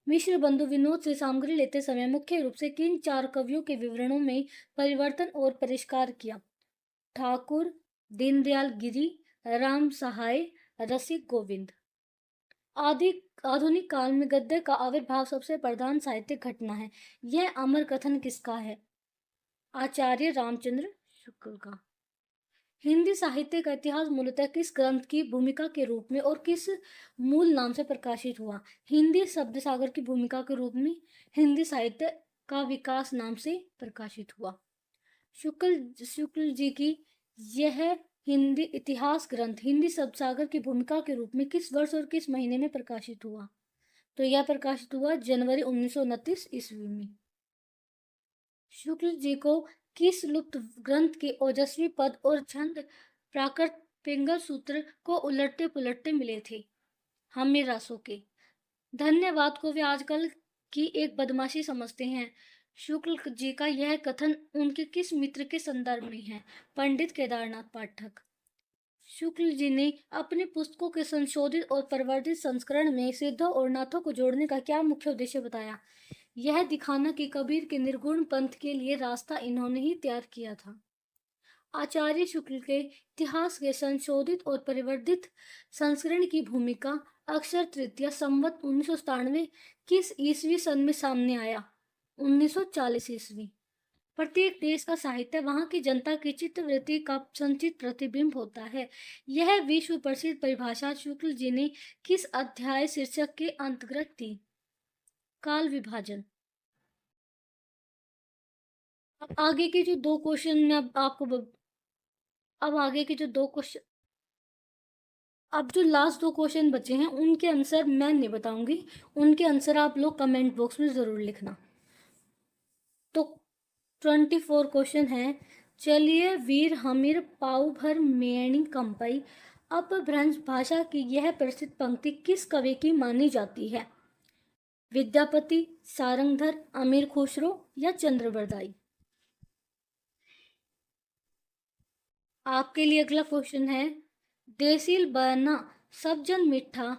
मिश्र बंधु विनोद से सामग्री लेते समय मुख्य रूप से किन 4 कवियों के विवरणों में परिवर्तन और परिष्कार किया। ठाकुर, दीनदयाल गिरी, राम सहाय, रसिक गोविंद। आधुनिक काल में गद्य का आविर्भाव सबसे प्रधान साहित्यिक घटना है। यह अमर कथन किसका है। आचार्य रामचंद्र शुक्ल का। हिंदी साहित्य का इतिहास मूलतः किस ग्रंथ की भूमिका के रूप में और किस मूल नाम से प्रकाशित हुआ? हिंदी शब्द सागर की भूमिका के रूप में हिंदी साहित्य का विकास नाम से प्रकाशित हुआ। शुक्ल जी की यह हिंदी इतिहास ग्रंथ हिंदी शब्द सागर की भूमिका के रूप में किस वर्ष और किस महीने में प्रकाशित हुआ? तो यह प्रकाशित हुआ जनवरी 1929 ईस्वी में। शुक्ल जी को किस लुप्त ग्रंथ के ओजस्वी पद और छंद प्राकृत पिंगल सूत्र को उलटते पुलटते मिले थे? हमीर रासो के। धन्यवाद को वे आजकल की एक बदमाशी समझते हैं। शुक्ल जी का यह कथन उनके किस मित्र के संदर्भ में है? पंडित केदारनाथ पाठक। शुक्ल जी ने अपनी पुस्तकों के संशोधित और परिवर्तित संस्करण में सिद्धों और नाथों को जोड़ने का क्या मुख्य उद्देश्य बताया? यह दिखाना कि कबीर के निर्गुण पंथ के लिए रास्ता इन्होंने ही तैयार किया था। आचार्य शुक्ल के इतिहास के संशोधित और परिवर्तित संस्करण की भूमिका अक्षर तृतीया संवत 1997 किस ईस्वी सन में सामने आया? 1940 ईस्वी। प्रत्येक देश का साहित्य वहां की जनता की चित्तवृत्ति का संचित प्रतिबिंब होता है। यह विश्व प्रसिद्ध परिभाषा शुक्ल जी ने किस अध्याय शीर्षक के अंतर्गत दी? काल विभाजन। अब आगे के जो दो क्वेश्चन मैं अब आगे के जो दो क्वेश्चन अब जो लास्ट दो क्वेश्चन बचे हैं उनके आंसर मैं नहीं बताऊंगी, उनके आंसर आप लोग कमेंट बॉक्स में जरूर लिखना। तो 24 क्वेश्चन है। चलिए वीर हमीर पाऊ भर मेणी कंपई अपभ्रंश भाषा की यह प्रसिद्ध पंक्ति किस कवि की मानी जाती है? विद्यापति, सारंगधर, अमीर खुसरो या चंद्रबरदाई? आपके लिए अगला क्वेश्चन है। देसील बना सब जन मिठा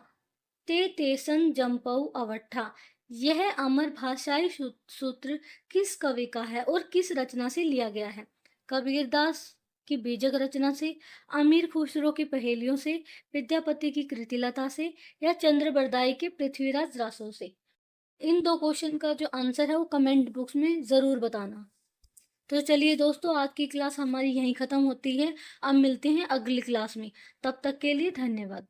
ते तेसन जम्पऊ अवट्ठा यह अमर भाषाई सूत्र किस कवि का है और किस रचना से लिया गया है? कबीरदास की बीजक रचना से, अमीर खुसरो की पहेलियों से, विद्यापति की कृतिलता से या चंद्रबरदाई के पृथ्वीराज रासो से? इन दो क्वेश्चन का जो आंसर है वो कमेंट बॉक्स में जरूर बताना। तो चलिए दोस्तों, आज की क्लास हमारी यहीं ख़त्म होती है। अब मिलते हैं अगली क्लास में। तब तक के लिए धन्यवाद।